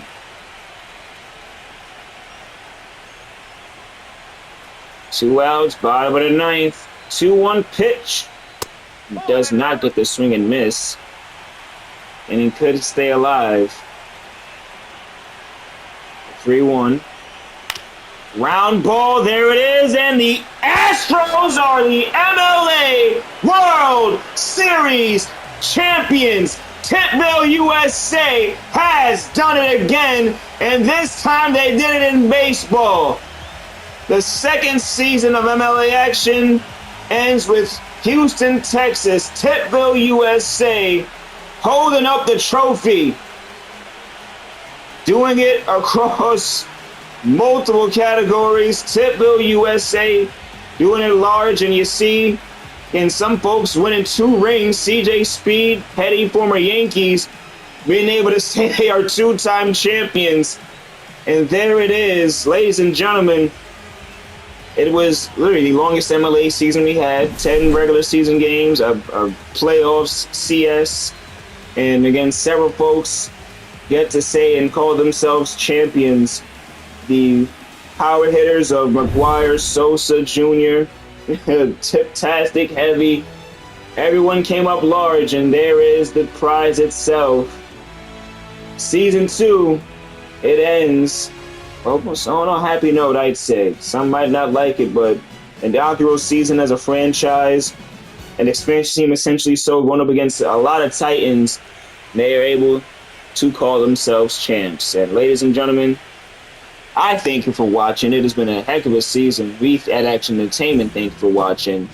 Two outs, bottom of the 9th. 2-1 pitch. Does not get the swing and miss. And he could stay alive. 3-1. Round ball, there it is, and the Astros are the MLA World Series champions. Tippville, USA has done it again, and this time they did it in baseball. The second season of MLA action ends with Houston, Texas, Tippville, USA holding up the trophy. Doing it across multiple categories. Tippville, USA doing it large, and you see in some folks winning 2 rings. CJ Speed, petty former Yankees, being able to say they are 2-time champions. And there it is, ladies and gentlemen. It was literally the longest MLA season we had. 10 regular season games, a playoffs, CS, and again, several folks get to say and call themselves champions. The power hitters of McGuire, Sosa Jr., Tip-tastic, Heavy. Everyone came up large, and there is the prize itself. Season 2, it ends almost on a happy note, I'd say. Some might not like it, but an inaugural season as a franchise, an expansion team essentially so going up against a lot of Titans, they are able to call themselves champs. And ladies and gentlemen, I thank you for watching. It has been a heck of a season. We at Action Entertainment thank you for watching.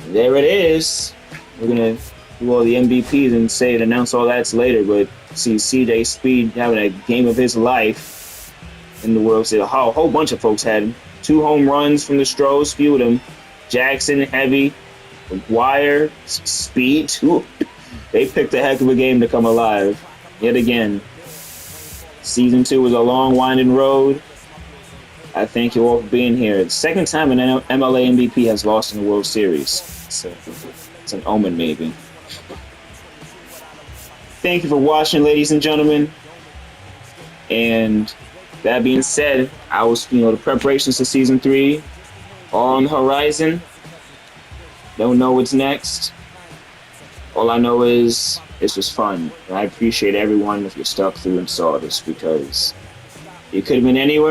There it is. We're going to do all the MVPs and say and announce all that later, but see CJ Speed having a game of his life in the World Series. A whole bunch of folks had 2 home runs from the Astros, few of them. Jackson, Heavy, McGuire, Speed, too. They picked a heck of a game to come alive yet again. Season 2 was a long, winding road. I thank you all for being here. It's the second time an MLA MVP has lost in the World Series. So it's an omen, maybe. Thank you for watching, ladies and gentlemen. And that being said, the preparations for Season 3 are on the horizon. Don't know what's next. All I know is this was fun. And I appreciate everyone if you stuck through and saw this, because you could have been anywhere